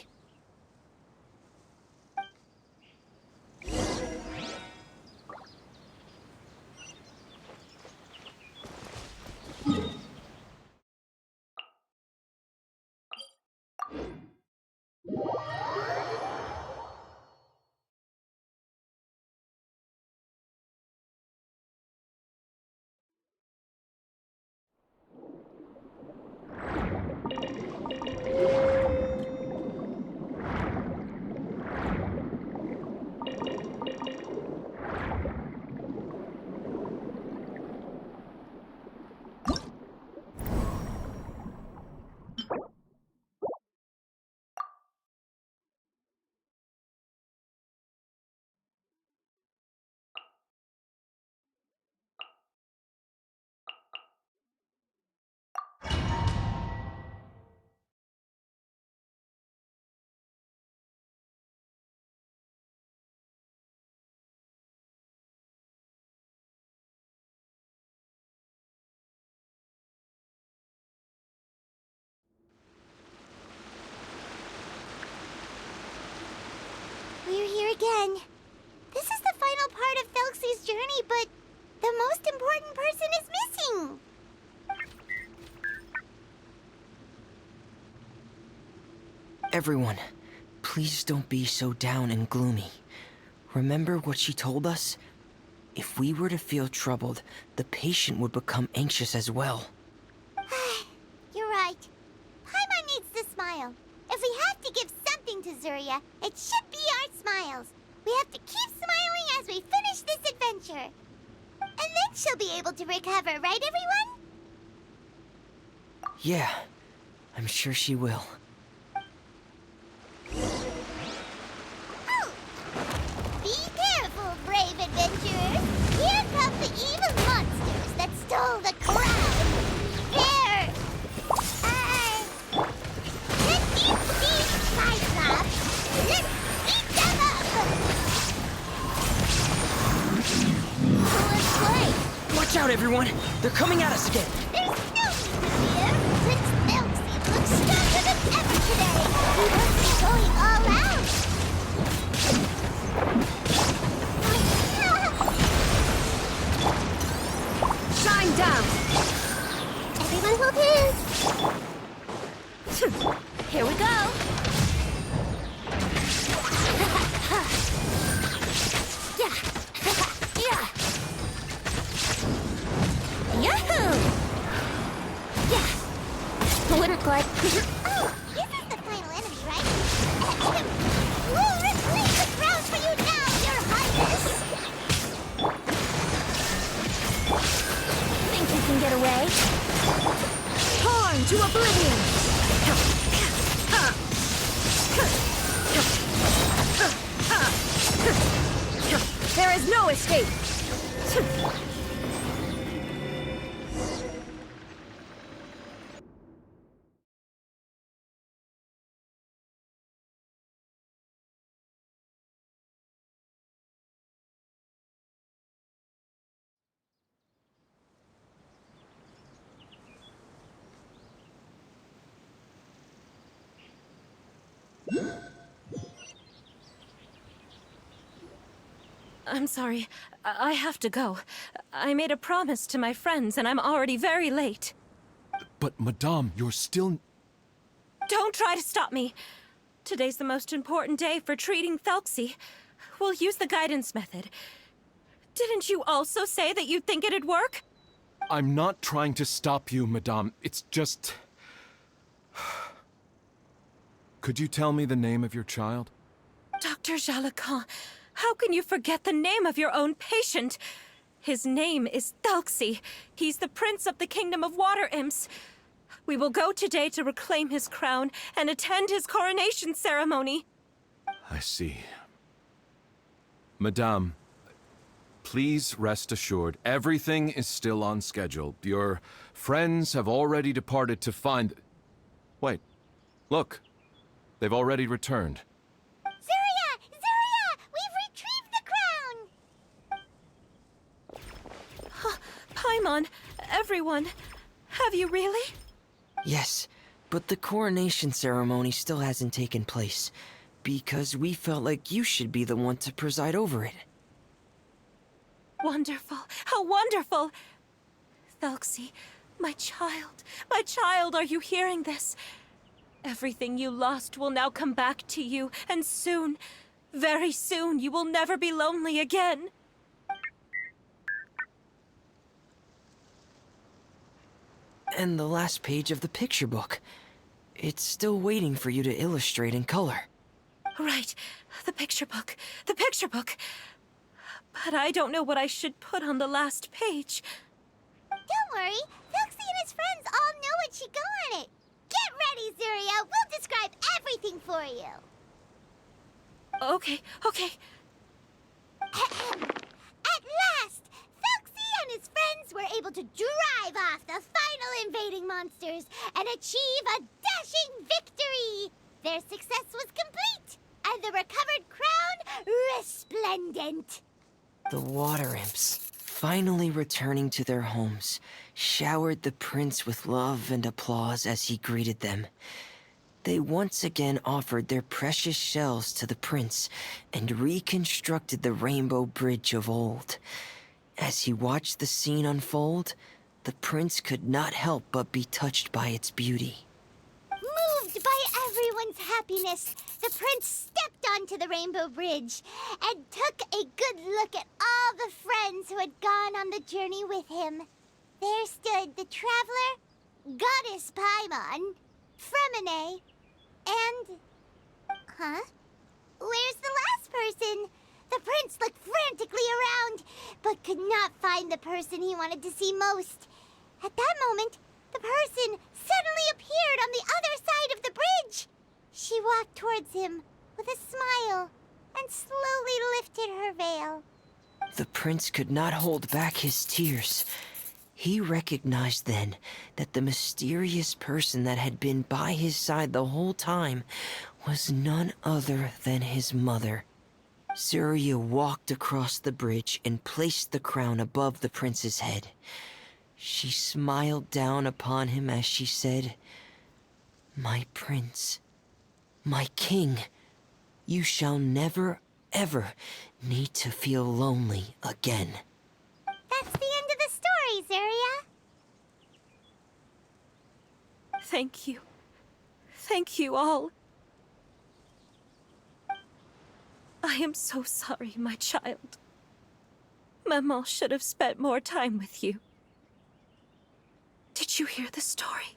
again. This is the final part of Thelxie's journey, but the most important person is missing. Everyone, please don't be so down and gloomy. Remember what she told us? If we were to feel troubled, the patient would become anxious as well. You're right. Paimon needs to smile. If we have to give something to Zuria, it should be our smiles. We have to keep smiling as we finish this adventure. And then she'll be able to recover, right, everyone? Yeah, I'm sure she will. Oh. Be careful, brave adventurers. Here come the evil monsters that stole the crown. Here! Let's eat these Cyclops. Let's eat them up! Let's play. Watch out, everyone! They're coming at us again! There's no need to fear. Since Thelxie looks stronger than ever today, we must be going all out. Shine down! Everyone hold hands. Here we go! Yahoo! Yeah! Wouldn't like... Oh, this is the final enemy, right? We'll reclaim the crown for you now, Your Highness! Think you can get away? Torn to oblivion! There is no escape! I'm sorry. I have to go. I made a promise to my friends, and I'm already very late. But, Madame, you're still... Don't try to stop me. Today's the most important day for treating Thelxie. We'll use the guidance method. Didn't you also say that you'd think it'd work? I'm not trying to stop you, Madame. It's just... Could you tell me the name of your child? Dr. Jalacan, how can you forget the name of your own patient? His name is Thelxie. He's the prince of the kingdom of water imps. We will go today to reclaim his crown and attend his coronation ceremony. I see. Madame, please rest assured, everything is still on schedule. Your friends have already departed to find... Wait, look. They've already returned. Zuria! Zuria! We've retrieved the crown! Paimon, everyone, have you really? Yes, but the coronation ceremony still hasn't taken place, because we felt like you should be the one to preside over it. Wonderful, how wonderful! Thelxie, my child, are you hearing this? Everything you lost will now come back to you, and soon, very soon, you will never be lonely again. And the last page of the picture book. It's still waiting for you to illustrate in color. Right, the picture book. But I don't know what I should put on the last page. Don't worry, Thelxie and his friends all know what should go on it. Get ready, Zuria. We'll describe everything for you. Okay. At last, Thelxie and his friends were able to drive off the final invading monsters and achieve a dashing victory. Their success was complete, and the recovered crown resplendent. The water imps, finally returning to their homes, showered the prince with love and applause as he greeted them. They once again offered their precious shells to the prince and reconstructed the Rainbow Bridge of old. As he watched the scene unfold, the prince could not help but be touched by its beauty. Moved by everyone's happiness, the prince stepped onto the Rainbow Bridge and took a good look at all the friends who had gone on the journey with him. There stood the traveler, Goddess Paimon, Freminet, and... Huh? Where's the last person? The prince looked frantically around, but could not find the person he wanted to see most. At that moment, the person suddenly appeared on the other side of the bridge. She walked towards him with a smile and slowly lifted her veil. The prince could not hold back his tears. He recognized then that the mysterious person that had been by his side the whole time was none other than his mother. Zuria walked across the bridge and placed the crown above the prince's head. She smiled down upon him as she said, "My prince, my king, you shall never, ever need to feel lonely again." That's the end of the story, Zuria. Thank you. Thank you all. I am so sorry, my child. Maman should have spent more time with you. Did you hear the story?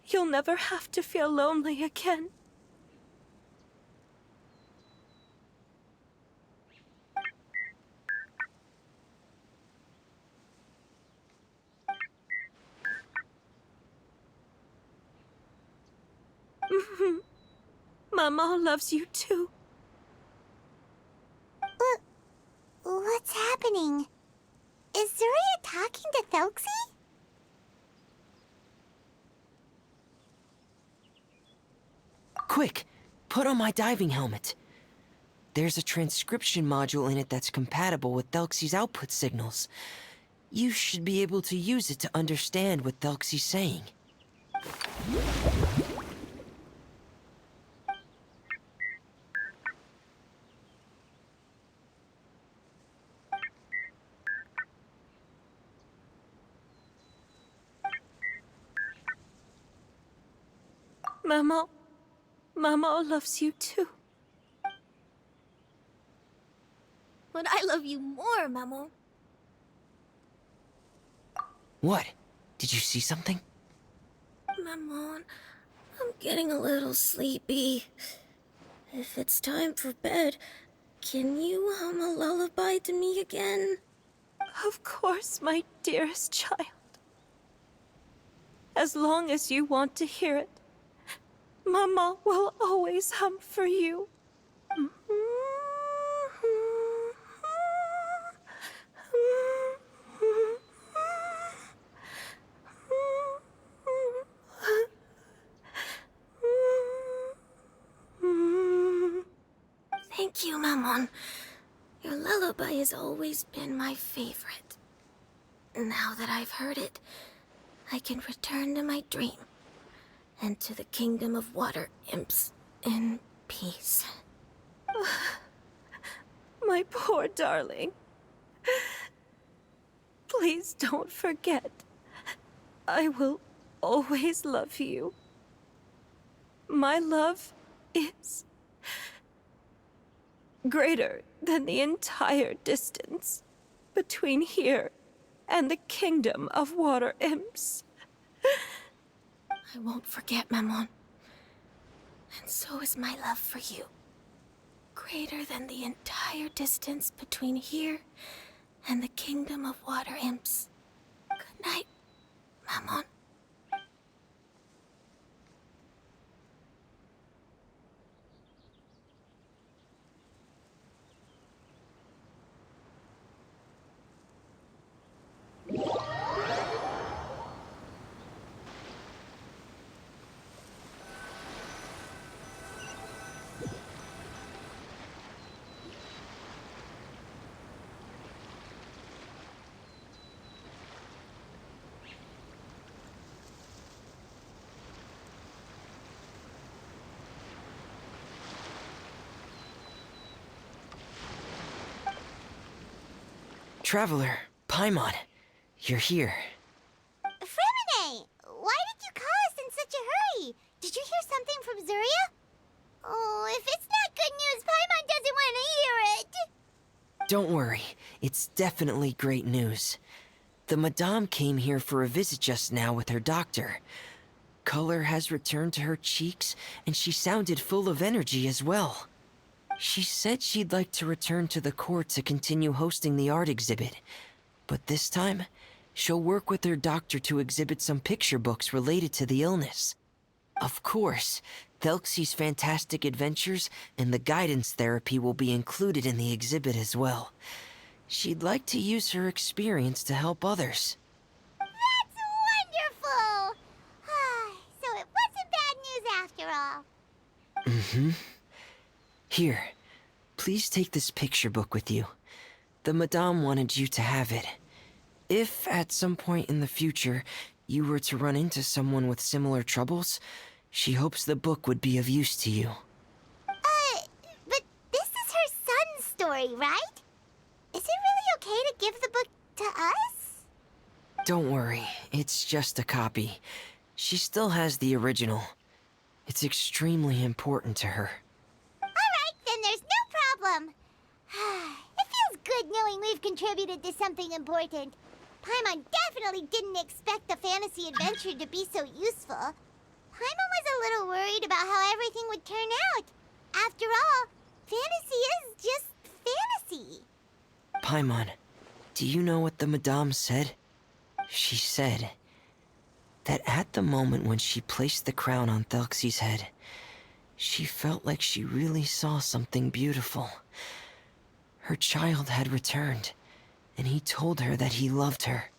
You'll never have to feel lonely again. Maman loves you too. What's happening? Is Zuria talking to Thelxie? Quick, put on my diving helmet. There's a transcription module in it that's compatible with Thelxie's output signals. You should be able to use it to understand what Thelxie's saying. Maman loves you too. But I love you more, Maman. What? Did you see something? Maman, I'm getting a little sleepy. If it's time for bed, can you hum a lullaby to me again? Of course, my dearest child. As long as you want to hear it, Mama will always hum for you. Thank you, Maman. Your lullaby has always been my favorite. Now that I've heard it, I can return to my dream and to the kingdom of water imps in peace. My poor darling. Please don't forget. I will always love you. My love is greater than the entire distance between here and the kingdom of water imps. I won't forget, Maman. And so is my love for you. Greater than the entire distance between here and the kingdom of water imps. Good night, Maman. Traveler, Paimon, you're here. Freminet, why did you call us in such a hurry? Did you hear something from Zuria? Oh, if it's not good news, Paimon doesn't want to hear it. Don't worry, it's definitely great news. The Madame came here for a visit just now with her doctor. Color has returned to her cheeks, and she sounded full of energy as well. She said she'd like to return to the court to continue hosting the art exhibit. But this time, she'll work with her doctor to exhibit some picture books related to the illness. Of course, Thelxie's fantastic adventures and the guidance therapy will be included in the exhibit as well. She'd like to use her experience to help others. That's wonderful! So it wasn't bad news after all. Mm-hmm. Here, please take this picture book with you. The Madame wanted you to have it. If, at some point in the future, you were to run into someone with similar troubles, she hopes the book would be of use to you. But this is her son's story, right? Is it really okay to give the book to us? Don't worry, it's just a copy. She still has the original. It's extremely important to her. Alright, then there's no problem. It feels good knowing we've contributed to something important. Paimon definitely didn't expect the fantasy adventure to be so useful. Paimon was a little worried about how everything would turn out. After all, fantasy is just fantasy. Paimon, do you know what the Madame said? She said that at the moment when she placed the crown on Thelxie's head, she felt like she really saw something beautiful. Her child had returned, and he told her that he loved her.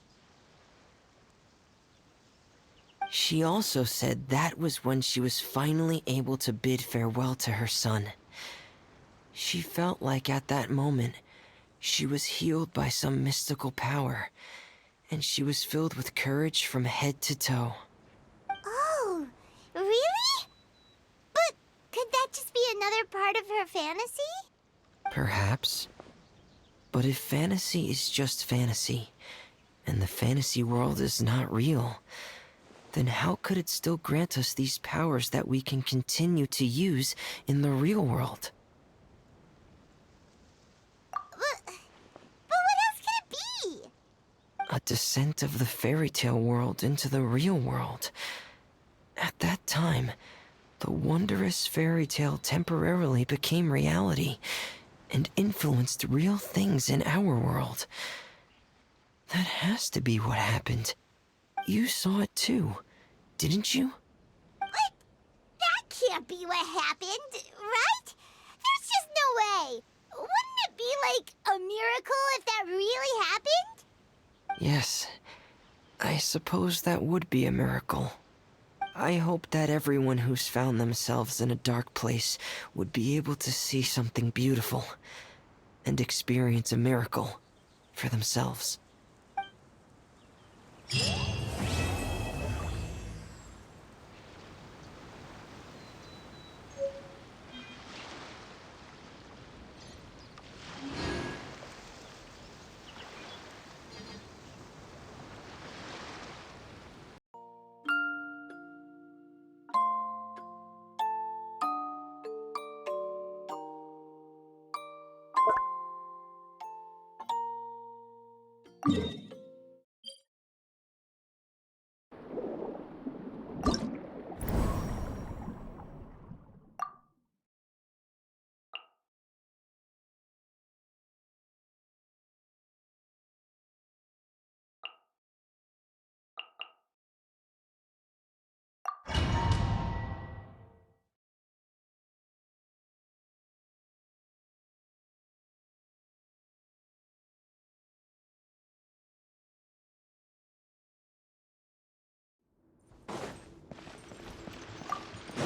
She also said that was when she was finally able to bid farewell to her son. She felt like at that moment, she was healed by some mystical power, and she was filled with courage from head to toe. Oh, really? But could that just be another part of her fantasy? Perhaps. But if fantasy is just fantasy, and the fantasy world is not real, then how could it still grant us these powers that we can continue to use in the real world? But what else can it be? A descent of the fairy tale world into the real world. At that time, the wondrous fairy tale temporarily became reality and influenced real things in our world. That has to be what happened. You saw it too, didn't you? What? That can't be what happened, right? There's just no way. Wouldn't it be like a miracle if that really happened? Yes, I suppose that would be a miracle. I hope that everyone who's found themselves in a dark place would be able to see something beautiful and experience a miracle for themselves.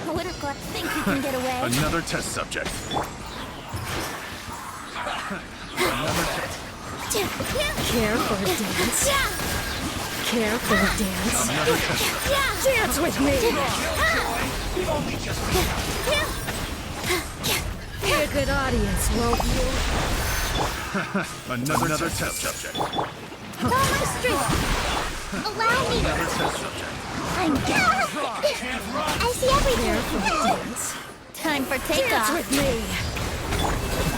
I wouldn't let think you can get away. Another test subject. Care for a dance? Care for a dance? Another test subject. Dance with me! Be a good audience, won't you? Another test subject. Go my street! Allow me! Another test subject. I'm down! I see everything! Time for takeoff. Dance with me!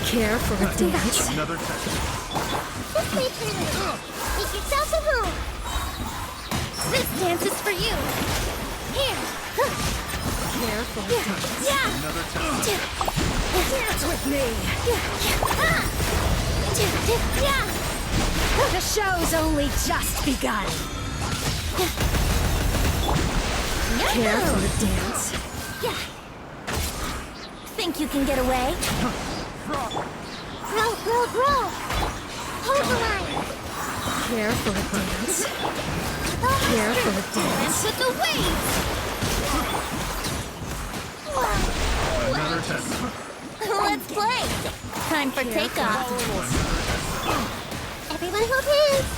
Care for a dance? Another test. This way, Freminet. Make yourself at home! This dance is for you. Here. Care for a dance? Yeah! Another test. Dance with me! Yeah! The show's only just begun. Care for a dance? Yeah! Think you can get away? Grow, grow, grow! Hold the line! Care for a dance? Go my Care for street! a dance? With the waves. Another test. Let's play. Time for takeoff. Everyone hold hands!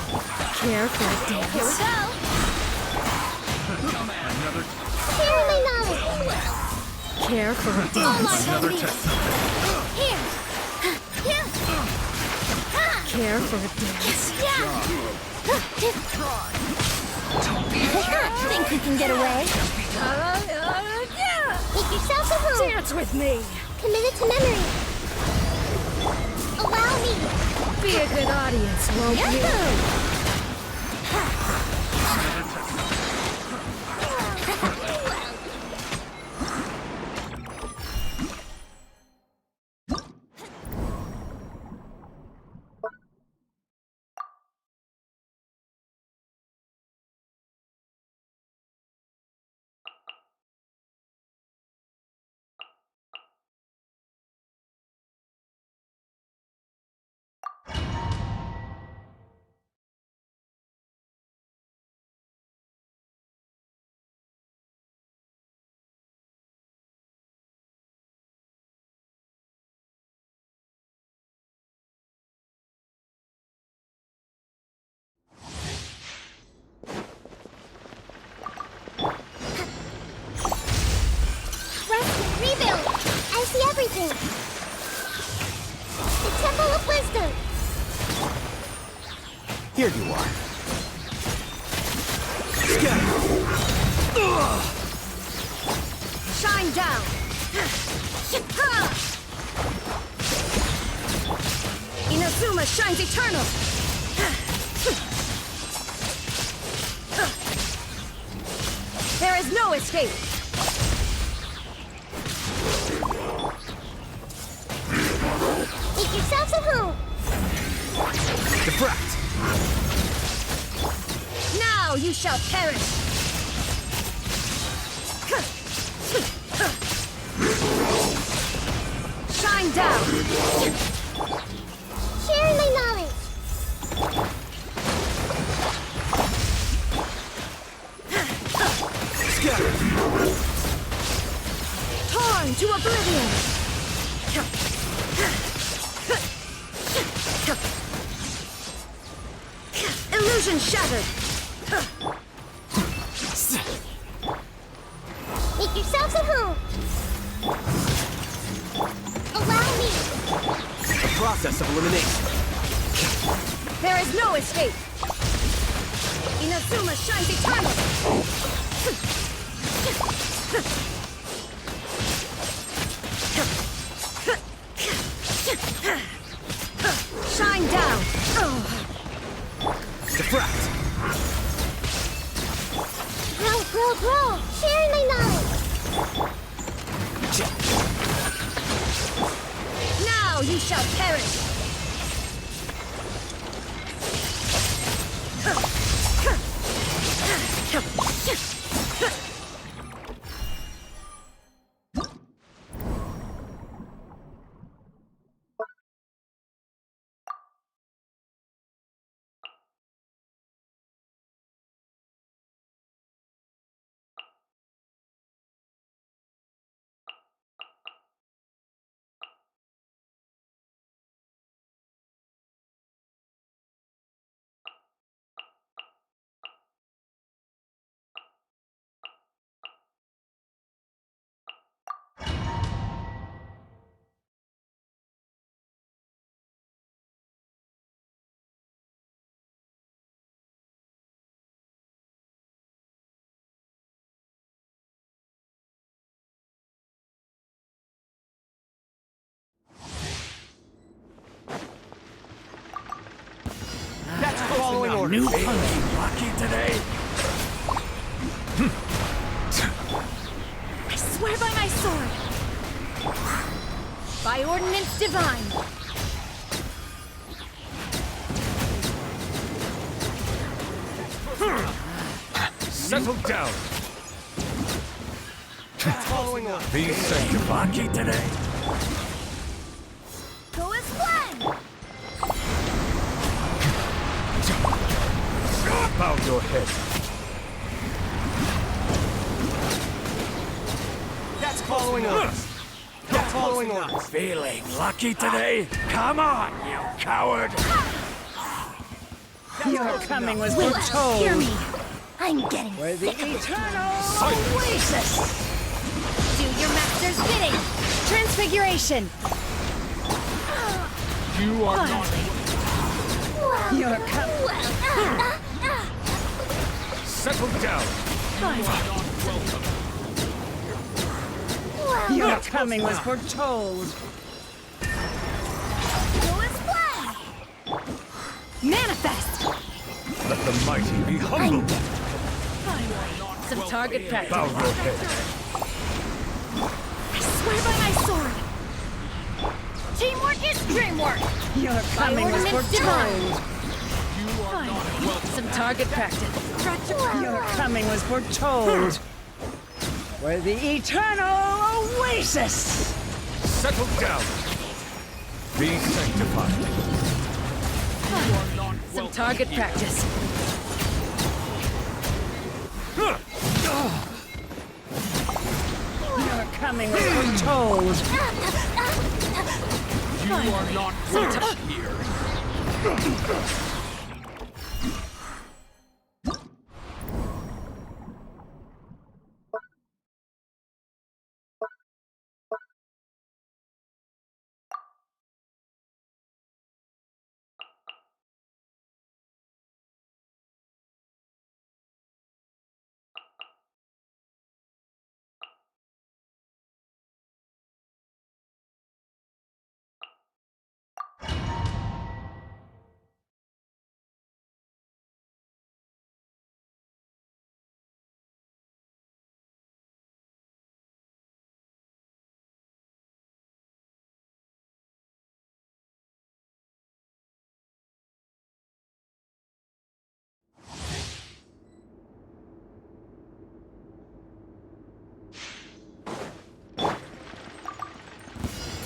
Care for a dance? Here we go. Another Share my knowledge! Care for a Hold dance? on, another Toby. test. Here. Here. Care for a dance? Think you can get away? Make yourself at home! Dance with me! Committed to memory! Allow me! Be a good audience, won't you? Lescot, rebuild! I see everything! The Temple of Wisdom! Here you are. Shine down. Inazuma shines eternal. There is no escape. Make yourselves at home! Defract. Now you shall perish. Shine down. Share my knowledge! Scatter. Torn to oblivion. Illusion shattered. Make yourselves at home! Allow me! The process of elimination. There is no escape. Inazuma shines eternal. Shine down. Defract. Grow, grow, grow! Share my knowledge! Now you shall perish. New punky lucky today? I swear by my sword! By ordinance divine! Settle down. Following on. Be safe. Lucky today? Go as planned! Bow your head. That's following orders. That's following orders. Feeling lucky today? Come on, you coward! Your coming was Wait, foretold. hear me. I'm getting Where the sick of it. eternal Silence. oasis. Do your master's bidding! Transfiguration! You are not. Your coming. Settle down. Your coming was foretold. Go as planned! Manifest! Let the mighty be humbled. Some target practice. Bow your head. I swear by my sword! Teamwork is dreamwork! Your coming was ordinance divine. foretold. Some target practice. Your coming was foretold. Where the eternal oasis. Settle down. Be sanctified. Some target practice. Your coming was foretold. You are not welcome here.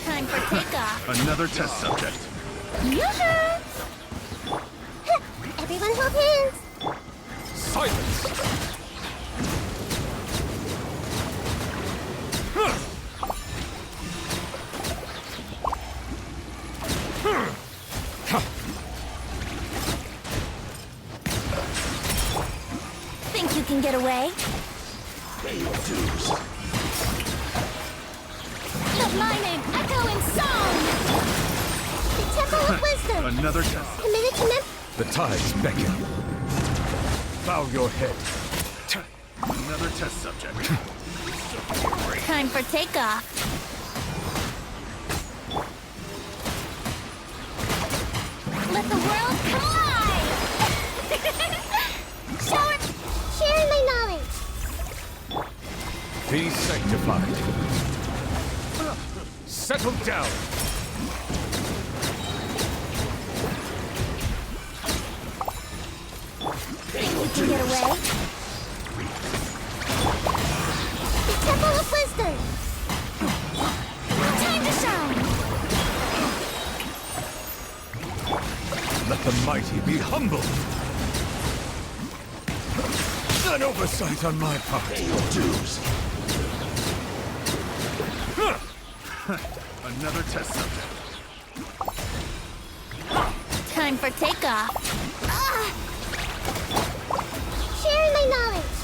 Time for takeoff. Another test subject. Yoo-hoo! Everyone hold hands. Silence! Think you can get away? Pay your dues. Let my name echo in song! The Temple of Wisdom! Another test. Committed to mem- The tides beckon. Bow your head. Another test subject. Time for takeoff. Let the world collide! Sharing my knowledge. Be sanctified. Settle down. Think you can get away? The Temple of Wisdom! Time to shine! Let the mighty be humbled. An oversight on my part. Your dues. Another test subject. Time for takeoff. Sharing my knowledge.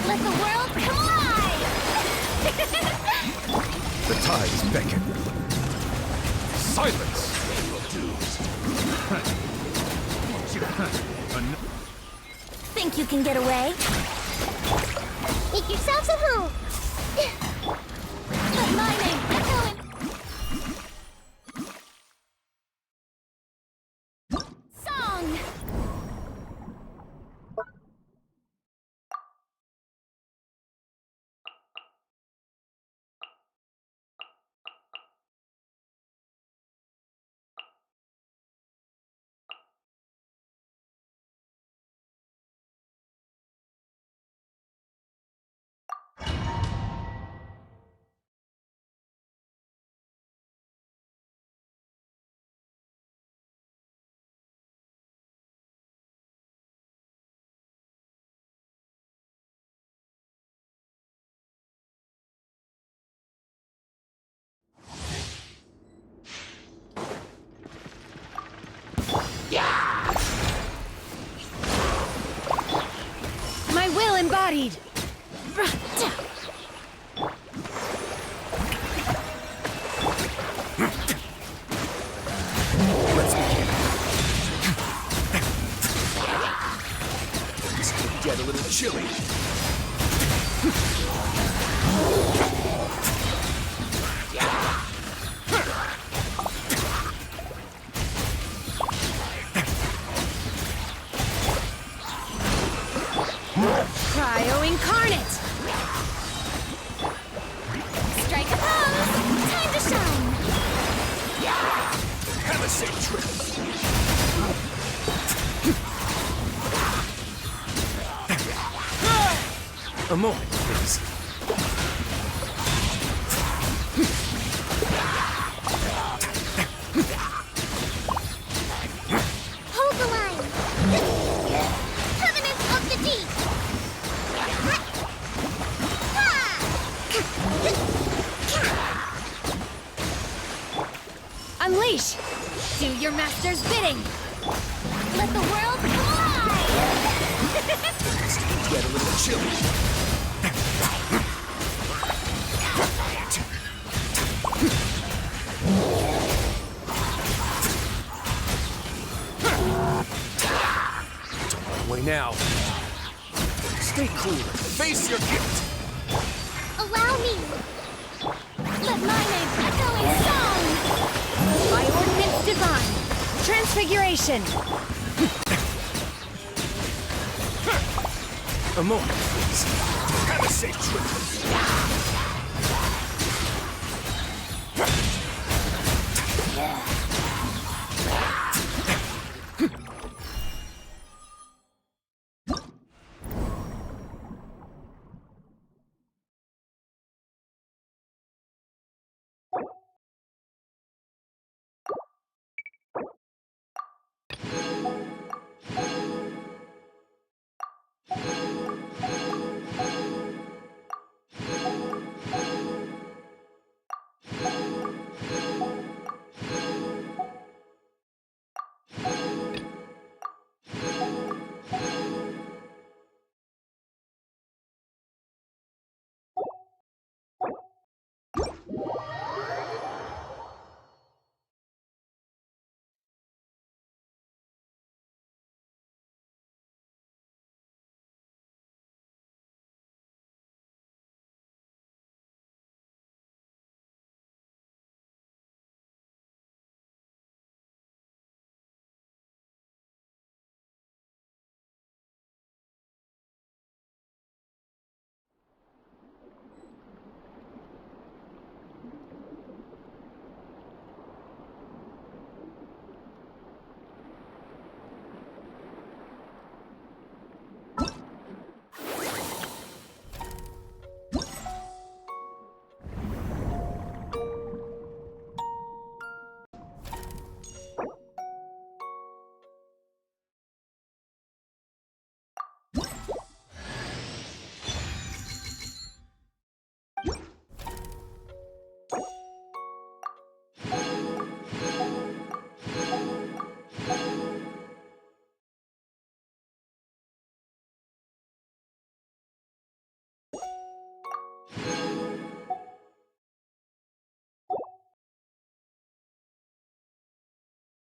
Let the world collide! The tides beckon. Silence! Think you can get away? Make yourselves at home. Let my name echo in song. embodied. Let's begin. This could get a little chilly. Cryo incarnate. Strike a pose! Time to shine! Have a safe trip. A moment, please. Hold the line! Covenant of the Deep! Unleash! Do your master's bidding! Let the world fly! This could get a little chilly. Don't run away now. Stay cool. Face your guilt. Allow me! Let my name echo in song! By ordinance divine! Transfiguration! A moment, please. Have a safe trip.